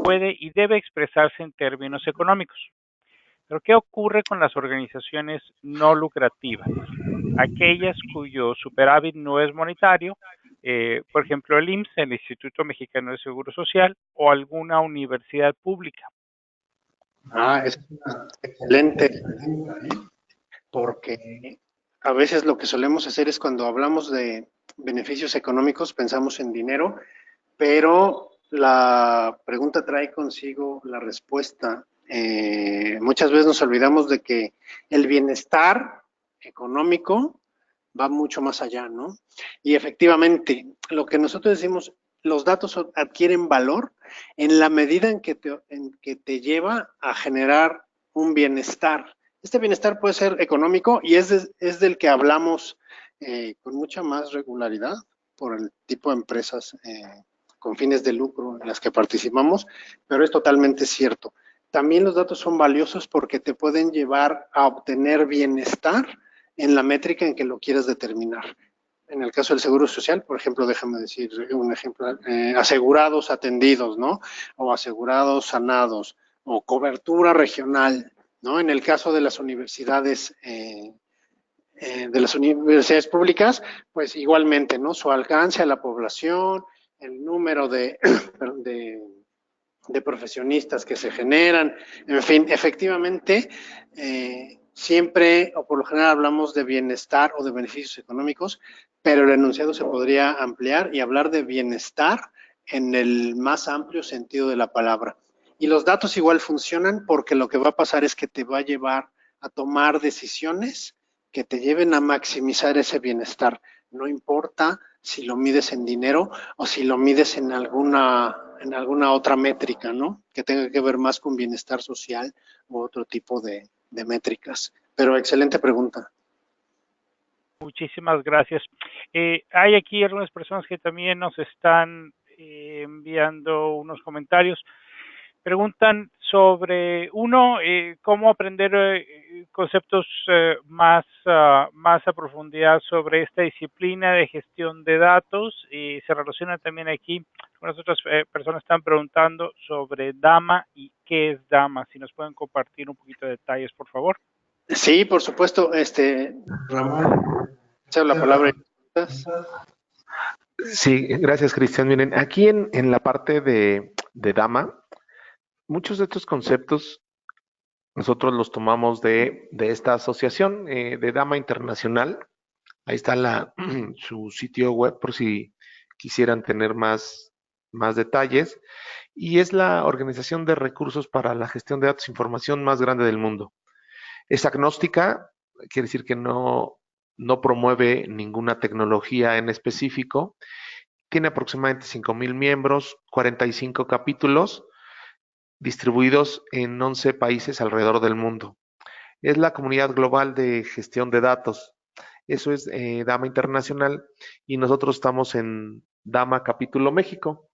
puede y debe expresarse en términos económicos. Pero ¿qué ocurre con las organizaciones no lucrativas? Aquellas cuyo superávit no es monetario, por ejemplo el IMSS, el Instituto Mexicano de Seguro Social, o alguna universidad pública. Es una excelente pregunta, ¿eh? Porque a veces lo que solemos hacer es cuando hablamos de beneficios económicos pensamos en dinero, pero la pregunta trae consigo la respuesta. Muchas veces nos olvidamos de que el bienestar económico va mucho más allá, ¿no? Y efectivamente, lo que nosotros decimos, los datos adquieren valor en la medida en que te lleva a generar un bienestar. Este bienestar puede ser económico y es del que hablamos con mucha más regularidad por el tipo de empresas con fines de lucro en las que participamos, pero es totalmente cierto. También los datos son valiosos porque te pueden llevar a obtener bienestar en la métrica en que lo quieras determinar. En el caso del Seguro Social, por ejemplo, déjame decir un ejemplo, asegurados atendidos, ¿no? O asegurados sanados, o cobertura regional, ¿no? En el caso de las universidades públicas, pues igualmente, ¿no? Su alcance a la población, el número de profesionistas que se generan, en fin, efectivamente, siempre o por lo general hablamos de bienestar o de beneficios económicos, pero el enunciado se podría ampliar y hablar de bienestar en el más amplio sentido de la palabra. Y los datos igual funcionan porque lo que va a pasar es que te va a llevar a tomar decisiones que te lleven a maximizar ese bienestar. No importa si lo mides en dinero o si lo mides en alguna otra métrica, ¿no? Que tenga que ver más con bienestar social u otro tipo de métricas. Pero excelente pregunta. Muchísimas gracias. Hay aquí algunas personas que también nos están enviando unos comentarios. Preguntan sobre, uno, cómo aprender conceptos más a profundidad sobre esta disciplina de gestión de datos, y se relaciona también aquí con las otras personas que están preguntando sobre DAMA y qué es DAMA. Si nos pueden compartir un poquito de detalles, por favor. Sí, por supuesto, Ramón, cedo la palabra. Sí, gracias, Cristian. Miren, aquí en la parte de Dama, muchos de estos conceptos nosotros los tomamos de esta asociación de Dama Internacional. Ahí está su sitio web por si quisieran tener más detalles. Y es la organización de recursos para la gestión de datos e información más grande del mundo. Es agnóstica, quiere decir que no promueve ninguna tecnología en específico. Tiene aproximadamente 5,000 miembros, 45 capítulos distribuidos en 11 países alrededor del mundo. Es la comunidad global de gestión de datos. Eso es Dama Internacional y nosotros estamos en Dama Capítulo México.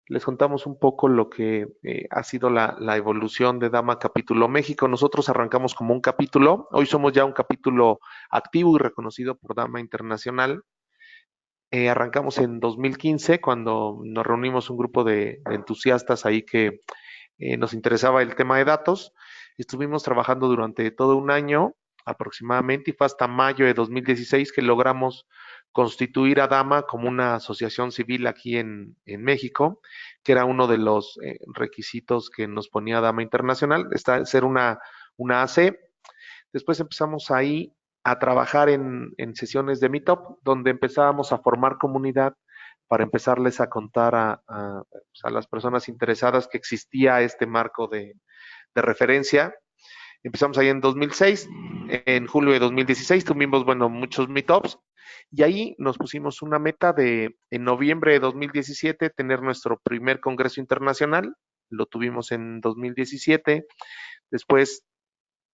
Les contamos un poco lo que ha sido la evolución de Dama Capítulo México. Nosotros arrancamos como un capítulo, hoy somos ya un capítulo activo y reconocido por Dama Internacional. Arrancamos en 2015 cuando nos reunimos un grupo de entusiastas ahí que nos interesaba el tema de datos. Estuvimos trabajando durante todo un año aproximadamente y fue hasta mayo de 2016 que logramos constituir a Dama como una asociación civil aquí en México, que era uno de los requisitos que nos ponía Dama Internacional, ser una AC. Después empezamos ahí a trabajar en sesiones de Meetup, donde empezábamos a formar comunidad para empezarles a contar a las personas interesadas que existía este marco de referencia. Empezamos ahí en 2006, en julio de 2016 tuvimos, muchos meetups y ahí nos pusimos una meta de en noviembre de 2017 tener nuestro primer congreso internacional, lo tuvimos en 2017, después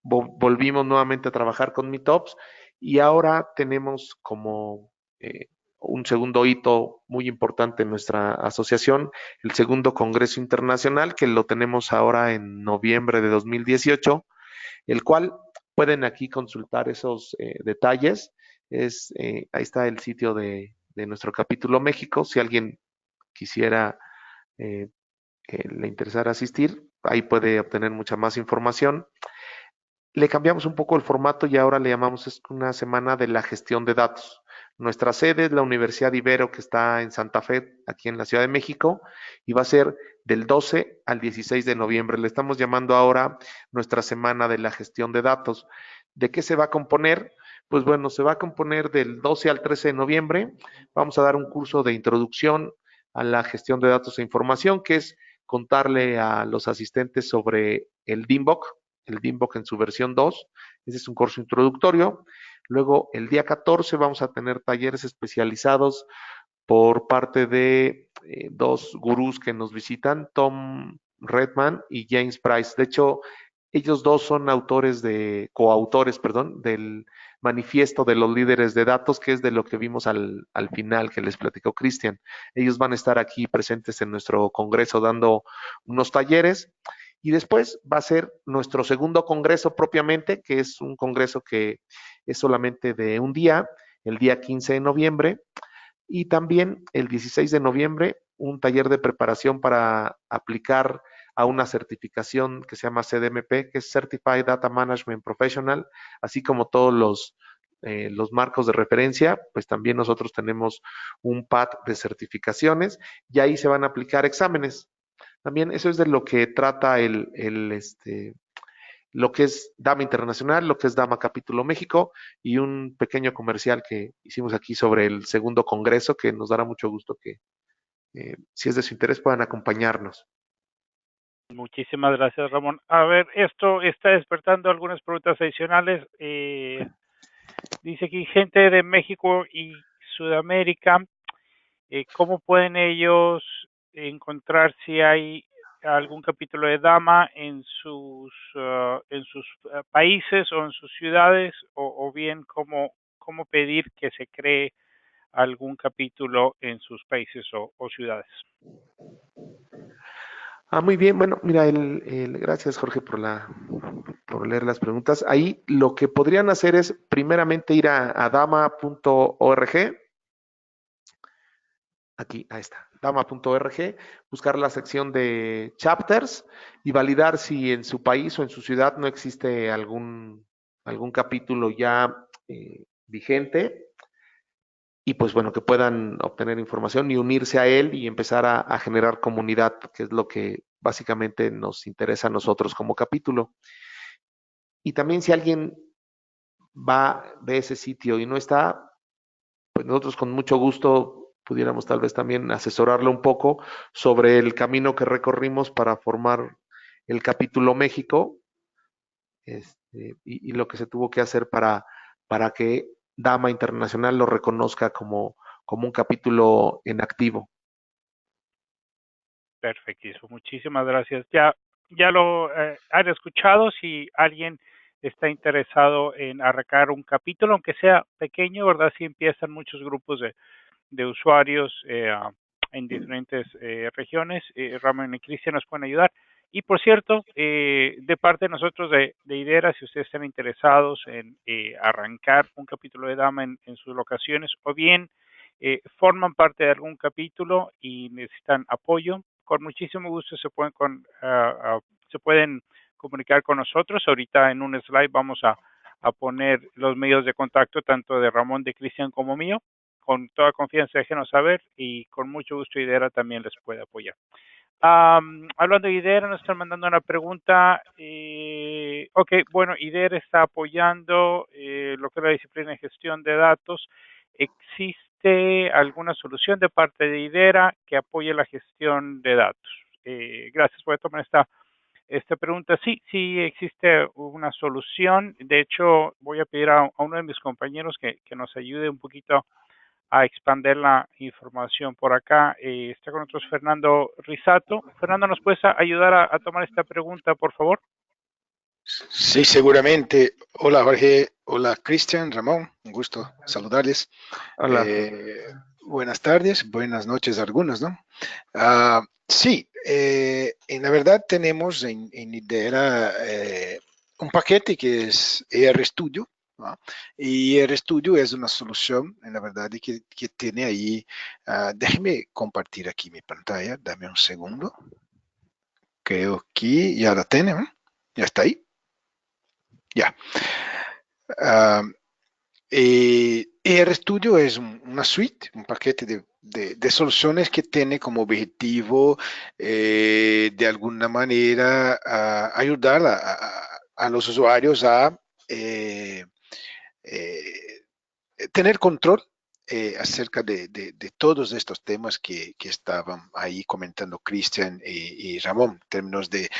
volvimos nuevamente a trabajar con meetups y ahora tenemos como un segundo hito muy importante en nuestra asociación, el segundo Congreso Internacional, que lo tenemos ahora en noviembre de 2018, el cual pueden aquí consultar esos detalles. Ahí está el sitio de nuestro capítulo México, si alguien quisiera, le interesara asistir, ahí puede obtener mucha más información. le cambiamos un poco el formato y ahora le llamamos es una semana de la gestión de datos. Nuestra sede es la Universidad Ibero, que está en Santa Fe, aquí en la Ciudad de México, y va a ser del 12 al 16 de noviembre. Le estamos llamando ahora nuestra semana de la gestión de datos. ¿De qué se va a componer? Pues bueno, se va a componer del 12 al 13 de noviembre. Vamos a dar un curso de introducción a la gestión de datos e información, que es contarle a los asistentes sobre el DIMBOK en su versión 2. Ese es un curso introductorio. Luego, el día 14 vamos a tener talleres especializados por parte de dos gurús que nos visitan, Tom Redman y James Price. De hecho, ellos dos son coautores, perdón, del manifiesto de los líderes de datos, que es de lo que vimos al final que les platicó Cristian. Ellos van a estar aquí presentes en nuestro congreso dando unos talleres. Y después va a ser nuestro segundo congreso propiamente, que es un congreso que es solamente de un día, el día 15 de noviembre, y también el 16 de noviembre un taller de preparación para aplicar a una certificación que se llama CDMP, que es Certified Data Management Professional, así como todos los marcos de referencia, pues también nosotros tenemos un pad de certificaciones y ahí se van a aplicar exámenes. También eso es de lo que trata lo que es Dama Internacional, lo que es Dama Capítulo México y un pequeño comercial que hicimos aquí sobre el segundo congreso que nos dará mucho gusto que si es de su interés puedan acompañarnos. Muchísimas gracias, Ramón. A ver, esto está despertando algunas preguntas adicionales. Dice aquí gente de México y Sudamérica, ¿cómo pueden ellos encontrar si hay algún capítulo de Dama en sus países o en sus ciudades o bien cómo pedir que se cree algún capítulo en sus países o ciudades? Muy bien, bueno, mira, gracias Jorge por leer las preguntas. Ahí lo que podrían hacer es primeramente ir a dama.org. Aquí, ahí está, dama.org, buscar la sección de chapters y validar si en su país o en su ciudad no existe algún capítulo ya vigente y pues bueno, que puedan obtener información y unirse a él y empezar a generar comunidad, que es lo que básicamente nos interesa a nosotros como capítulo. Y también si alguien ve ese sitio y no está, pues nosotros con mucho gusto pudiéramos tal vez también asesorarlo un poco sobre el camino que recorrimos para formar el capítulo México y lo que se tuvo que hacer para que Dama Internacional lo reconozca como un capítulo en activo. Perfectísimo, muchísimas gracias. Ya lo han escuchado, si alguien está interesado en arrancar un capítulo, aunque sea pequeño, ¿verdad? Si empiezan muchos grupos de usuarios en diferentes regiones, Ramón y Cristian nos pueden ayudar. Y por cierto, de parte de nosotros de IDERA, si ustedes están interesados en arrancar un capítulo de Dama en sus locaciones o bien forman parte de algún capítulo y necesitan apoyo, con muchísimo gusto se pueden comunicar con nosotros. Ahorita en un slide vamos a poner los medios de contacto tanto de Ramón, de Cristian como mío. Con toda confianza déjenos saber y con mucho gusto IDERA también les puede apoyar. Hablando de IDERA, nos están mandando una pregunta. Ok, bueno, IDERA está apoyando lo que es la disciplina de gestión de datos. ¿Existe alguna solución de parte de IDERA que apoye la gestión de datos? Gracias por tomar esta pregunta. Sí existe una solución. De hecho, voy a pedir a uno de mis compañeros que nos ayude un poquito a expandir la información por acá. Está con nosotros Fernando Risato. Fernando, ¿nos puedes ayudar a tomar esta pregunta, por favor? Sí, seguramente. Hola Jorge, hola Cristian, Ramón, un gusto saludarles. Hola. Buenas tardes, buenas noches a algunos, ¿no? Sí, en la verdad tenemos en IDERA un paquete que es RStudio, ¿no? Y RStudio es una solución, en la verdad, que tiene ahí, déjeme compartir aquí mi pantalla, dame un segundo. Creo que ya la tienen, ¿no? Ya está ahí. Ya. RStudio es una suite, un paquete de soluciones que tiene como objetivo de alguna manera ayudar a los usuarios a eh, tener control acerca de todos estos temas que estaban ahí comentando Cristian y Ramón, en términos de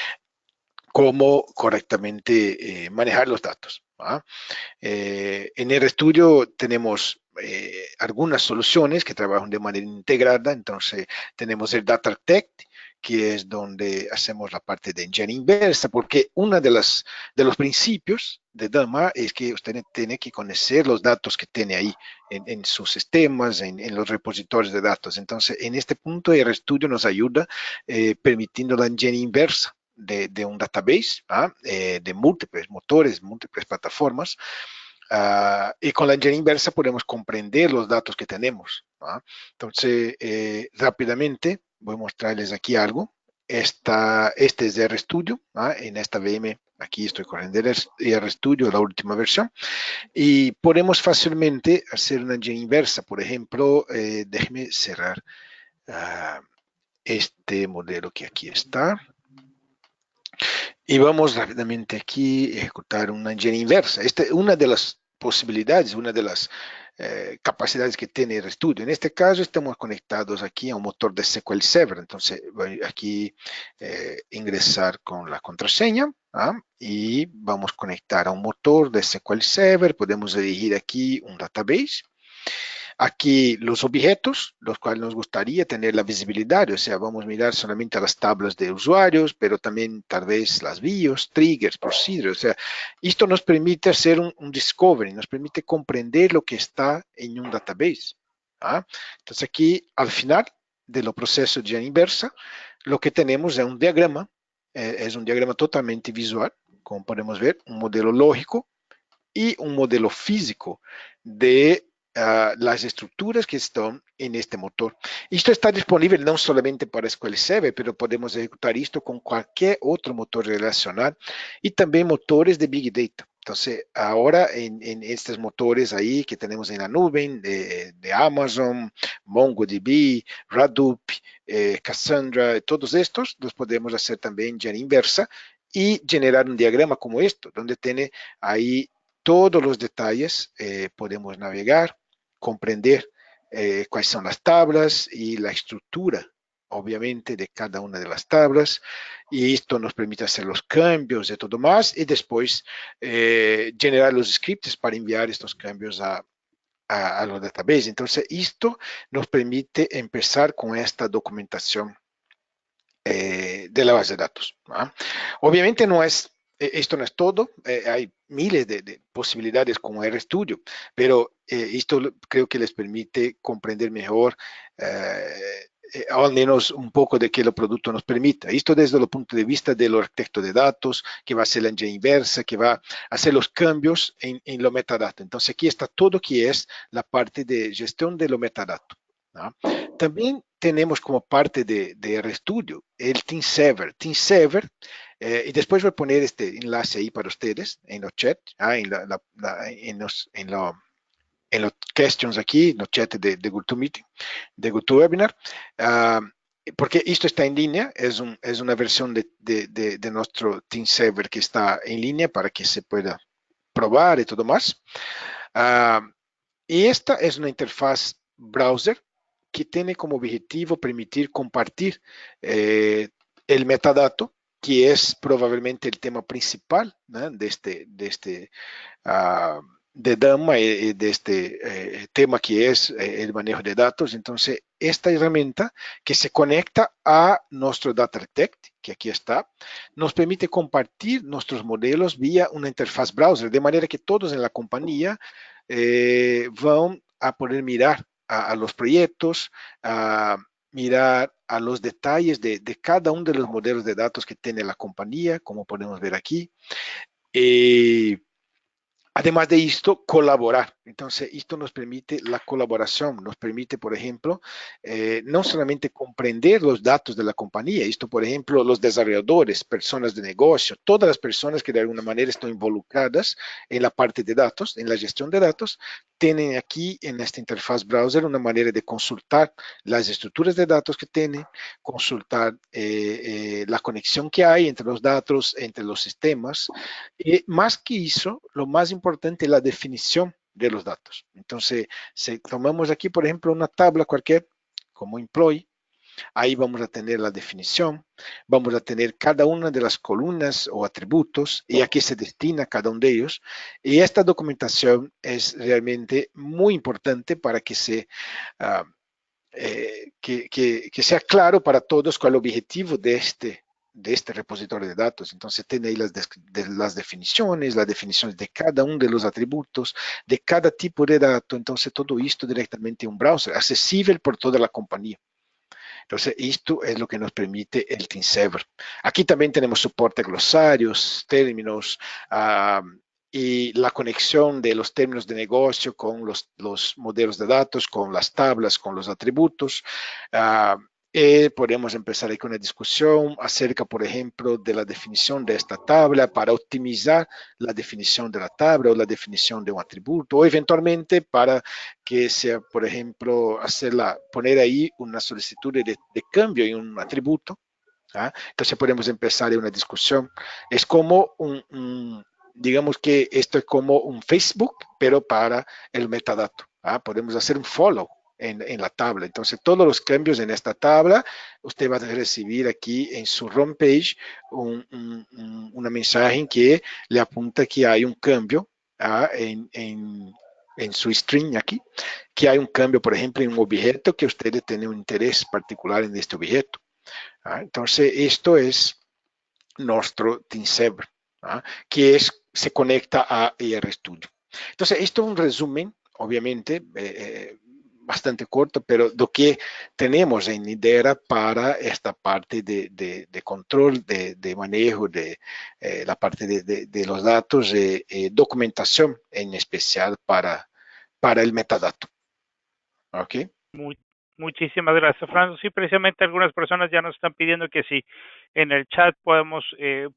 cómo correctamente manejar los datos. ¿Ah? En RStudio tenemos algunas soluciones que trabajan de manera integrada, entonces tenemos el Data Architect, que es donde hacemos la parte de ingeniería inversa, porque uno de los principios de Dama es que usted tiene que conocer los datos que tiene ahí en sus sistemas, en los repositorios de datos. Entonces, en este punto, RStudio nos ayuda permitiendo la ingeniería inversa de un database, de múltiples motores, múltiples plataformas, y con la ingeniería inversa podemos comprender los datos que tenemos. Entonces, rápidamente voy a mostrarles aquí algo. Este es de RStudio, en esta VM, aquí estoy corriendo RStudio, la última versión, y podemos fácilmente hacer una ingeniería inversa. Por ejemplo, déjeme cerrar este modelo que aquí está. Y vamos rápidamente aquí a ejecutar una ingeniería inversa. Una de las posibilidades, una de las capacidades que tiene RStudio. En este caso estamos conectados aquí a un motor de SQL Server. Entonces voy aquí ingresar con la contraseña y vamos a conectar a un motor de SQL Server. Podemos elegir aquí un database. Aquí los objetos, los cuales nos gustaría tener la visibilidad, o sea, vamos a mirar solamente a las tablas de usuarios, pero también tal vez las BIOS, triggers, procedures, o sea, esto nos permite hacer un discovery, nos permite comprender lo que está en un database. Entonces aquí, al final de los procesos de ingeniería inversa, lo que tenemos es un diagrama, es un diagrama totalmente visual, como podemos ver, un modelo lógico y un modelo físico de las estructuras que están en este motor. Esto está disponible no solamente para SQL Server, pero podemos ejecutar esto con cualquier otro motor relacional y también motores de Big Data. Entonces, ahora en estos motores ahí que tenemos en la nube, de Amazon, MongoDB, Hadoop, Cassandra, todos estos los podemos hacer también ingeniería inversa y generar un diagrama como esto, donde tiene ahí todos los detalles, podemos navegar, comprender cuáles son las tablas y la estructura, obviamente, de cada una de las tablas, y esto nos permite hacer los cambios y todo más, y después generar los scripts para enviar estos cambios a los databases. Entonces, esto nos permite empezar con esta documentación de la base de datos. Obviamente esto no es todo, hay miles de posibilidades como RStudio, pero esto creo que les permite comprender mejor, al menos un poco de que el producto nos permita. Esto desde el punto de vista del arquitecto de datos, que va a hacer la ingeniería inversa, que va a hacer los cambios en los metadatos. Entonces aquí está todo que es la parte de gestión de los metadatos. También tenemos como parte de RStudio el TeamServer. TeamServer, y después voy a poner este enlace ahí para ustedes en los chats, en los questions aquí, en los chats de GoToMeeting, de GoToWebinar, porque esto está en línea, es una versión de nuestro TeamServer que está en línea para que se pueda probar y todo más. Y esta es una interfaz browser que tiene como objetivo permitir compartir el metadato, que es probablemente el tema principal, ¿no? de Dama, de este tema que es el manejo de datos. Entonces, esta herramienta que se conecta a nuestro Data Architect, que aquí está, nos permite compartir nuestros modelos vía una interfaz browser, de manera que todos en la compañía van a poder mirar a los proyectos, a mirar a los detalles de cada uno de los modelos de datos que tiene la compañía, como podemos ver aquí. Además de esto, colaborar Entonces, esto nos permite la colaboración, nos permite, por ejemplo, no solamente comprender los datos de la compañía, esto, por ejemplo, los desarrolladores, personas de negocio, todas las personas que de alguna manera están involucradas en la parte de datos, en la gestión de datos, tienen aquí en esta interfaz browser una manera de consultar las estructuras de datos que tienen, consultar la conexión que hay entre los datos, entre los sistemas, y más que eso, lo más importante es la definición de los datos. Entonces, si tomamos aquí, por ejemplo, una tabla cualquier, como employee, ahí vamos a tener la definición, vamos a tener cada una de las columnas o atributos y a qué se destina cada uno de ellos. Y esta documentación es realmente muy importante para que que sea claro para todos cuál es el objetivo de este repositorio de datos. Entonces, tiene ahí las definiciones de cada uno de los atributos, de cada tipo de dato. Entonces, todo esto directamente en un browser, accesible por toda la compañía. Entonces, esto es lo que nos permite el TeamServer. Aquí también tenemos soporte a glosarios, términos, y la conexión de los términos de negocio con los modelos de datos, con las tablas, con los atributos. Podemos empezar aquí una discusión acerca, por ejemplo, de la definición de esta tabla para optimizar la definición de la tabla o la definición de un atributo, o eventualmente para que sea, por ejemplo, poner ahí una solicitud de cambio en un atributo. Entonces podemos empezar en una discusión. Es como digamos que esto es como un Facebook, pero para el metadato. Podemos hacer un follow en la tabla. Entonces, todos los cambios en esta tabla, usted va a recibir aquí en su homepage una mensaje que le apunta que hay un cambio en su string aquí, que hay un cambio, por ejemplo, en un objeto que usted tiene un interés particular en este objeto. Entonces, esto es nuestro TeamServer, que se conecta a RStudio. Entonces, esto es un resumen, obviamente, bastante corto, pero lo que tenemos en Idera para esta parte de control, de manejo de la parte de los datos, documentación en especial para el metadato. ¿Ok? Muchísimas gracias, Fernando. Sí, precisamente algunas personas ya nos están pidiendo que si en el chat podemos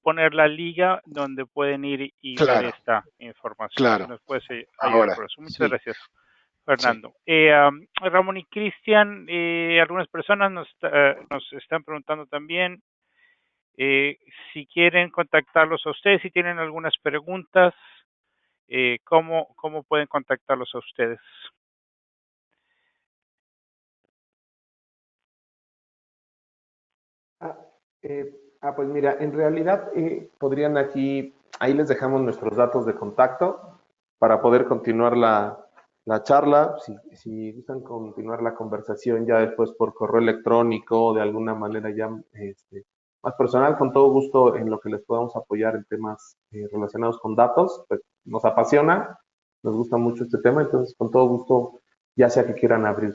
poner la liga donde pueden ir y ver Claro, esta información. Si claro. nos puedes ayudar Ahora, por eso. Muchas sí, gracias, sí. Fernando. Ramón y Cristian, algunas personas nos están preguntando también si quieren contactarlos a ustedes, si tienen algunas preguntas, ¿cómo pueden contactarlos a ustedes? Ah, pues mira, en realidad podrían aquí, ahí les dejamos nuestros datos de contacto para poder continuar la charla. Si gustan continuar la conversación ya después por correo electrónico o de alguna manera ya más personal, con todo gusto en lo que les podamos apoyar en temas relacionados con datos, pues nos apasiona, nos gusta mucho este tema, entonces con todo gusto, ya sea que quieran abrir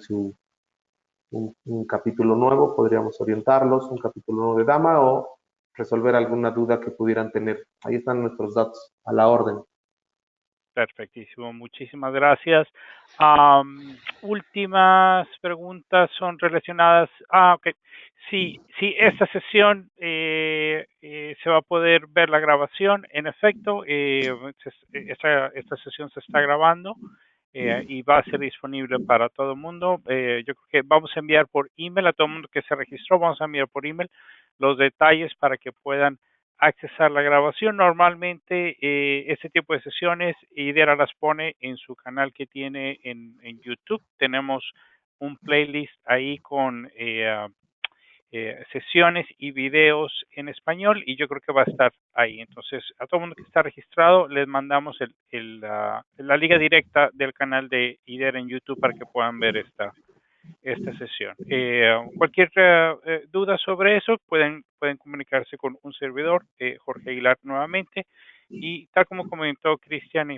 un capítulo nuevo, podríamos orientarlos, un capítulo nuevo de Dama o resolver alguna duda que pudieran tener. Ahí están nuestros datos a la orden. Perfectísimo, muchísimas gracias. Últimas preguntas son relacionadas. Ok. Sí, esta sesión se va a poder ver la grabación. En efecto, esta sesión se está grabando y va a ser disponible para todo el mundo. Yo creo que vamos a enviar por email a todo el mundo que se registró, vamos a enviar por email los detalles para que puedan accesar la grabación. Normalmente este tipo de sesiones Idera las pone en su canal que tiene en YouTube. Tenemos un playlist ahí con sesiones y videos en español y yo creo que va a estar ahí. Entonces, a todo el mundo que está registrado les mandamos la liga directa del canal de IDER en YouTube para que puedan ver esta sesión. Cualquier duda sobre eso pueden comunicarse con un servidor, Jorge Aguilar nuevamente, y tal como comentó Cristian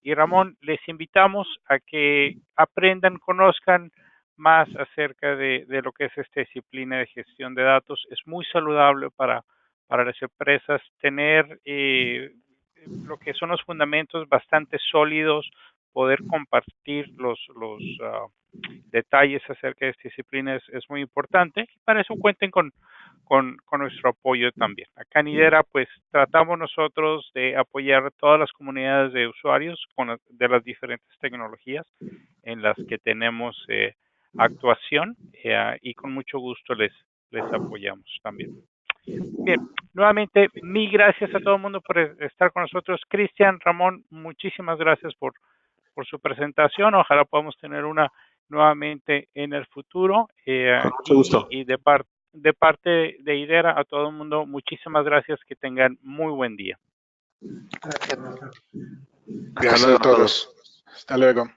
y Ramón, les invitamos a que aprendan, conozcan más acerca de lo que es esta disciplina de gestión de datos. Es muy saludable para las empresas tener lo que son los fundamentos bastante sólidos poder compartir los detalles acerca de esta disciplina es muy importante. Para eso cuenten con nuestro apoyo también. Acá en IDERA, pues tratamos nosotros de apoyar todas las comunidades de usuarios de las diferentes tecnologías en las que tenemos actuación y con mucho gusto les apoyamos también. Bien, nuevamente, mil gracias a todo el mundo por estar con nosotros. Cristian, Ramón, muchísimas gracias por su presentación. Ojalá podamos tener una nuevamente en el futuro. Mucho gusto. Y de parte de IDERA, a todo el mundo, muchísimas gracias. Que tengan muy buen día. Gracias a todos. Hasta luego.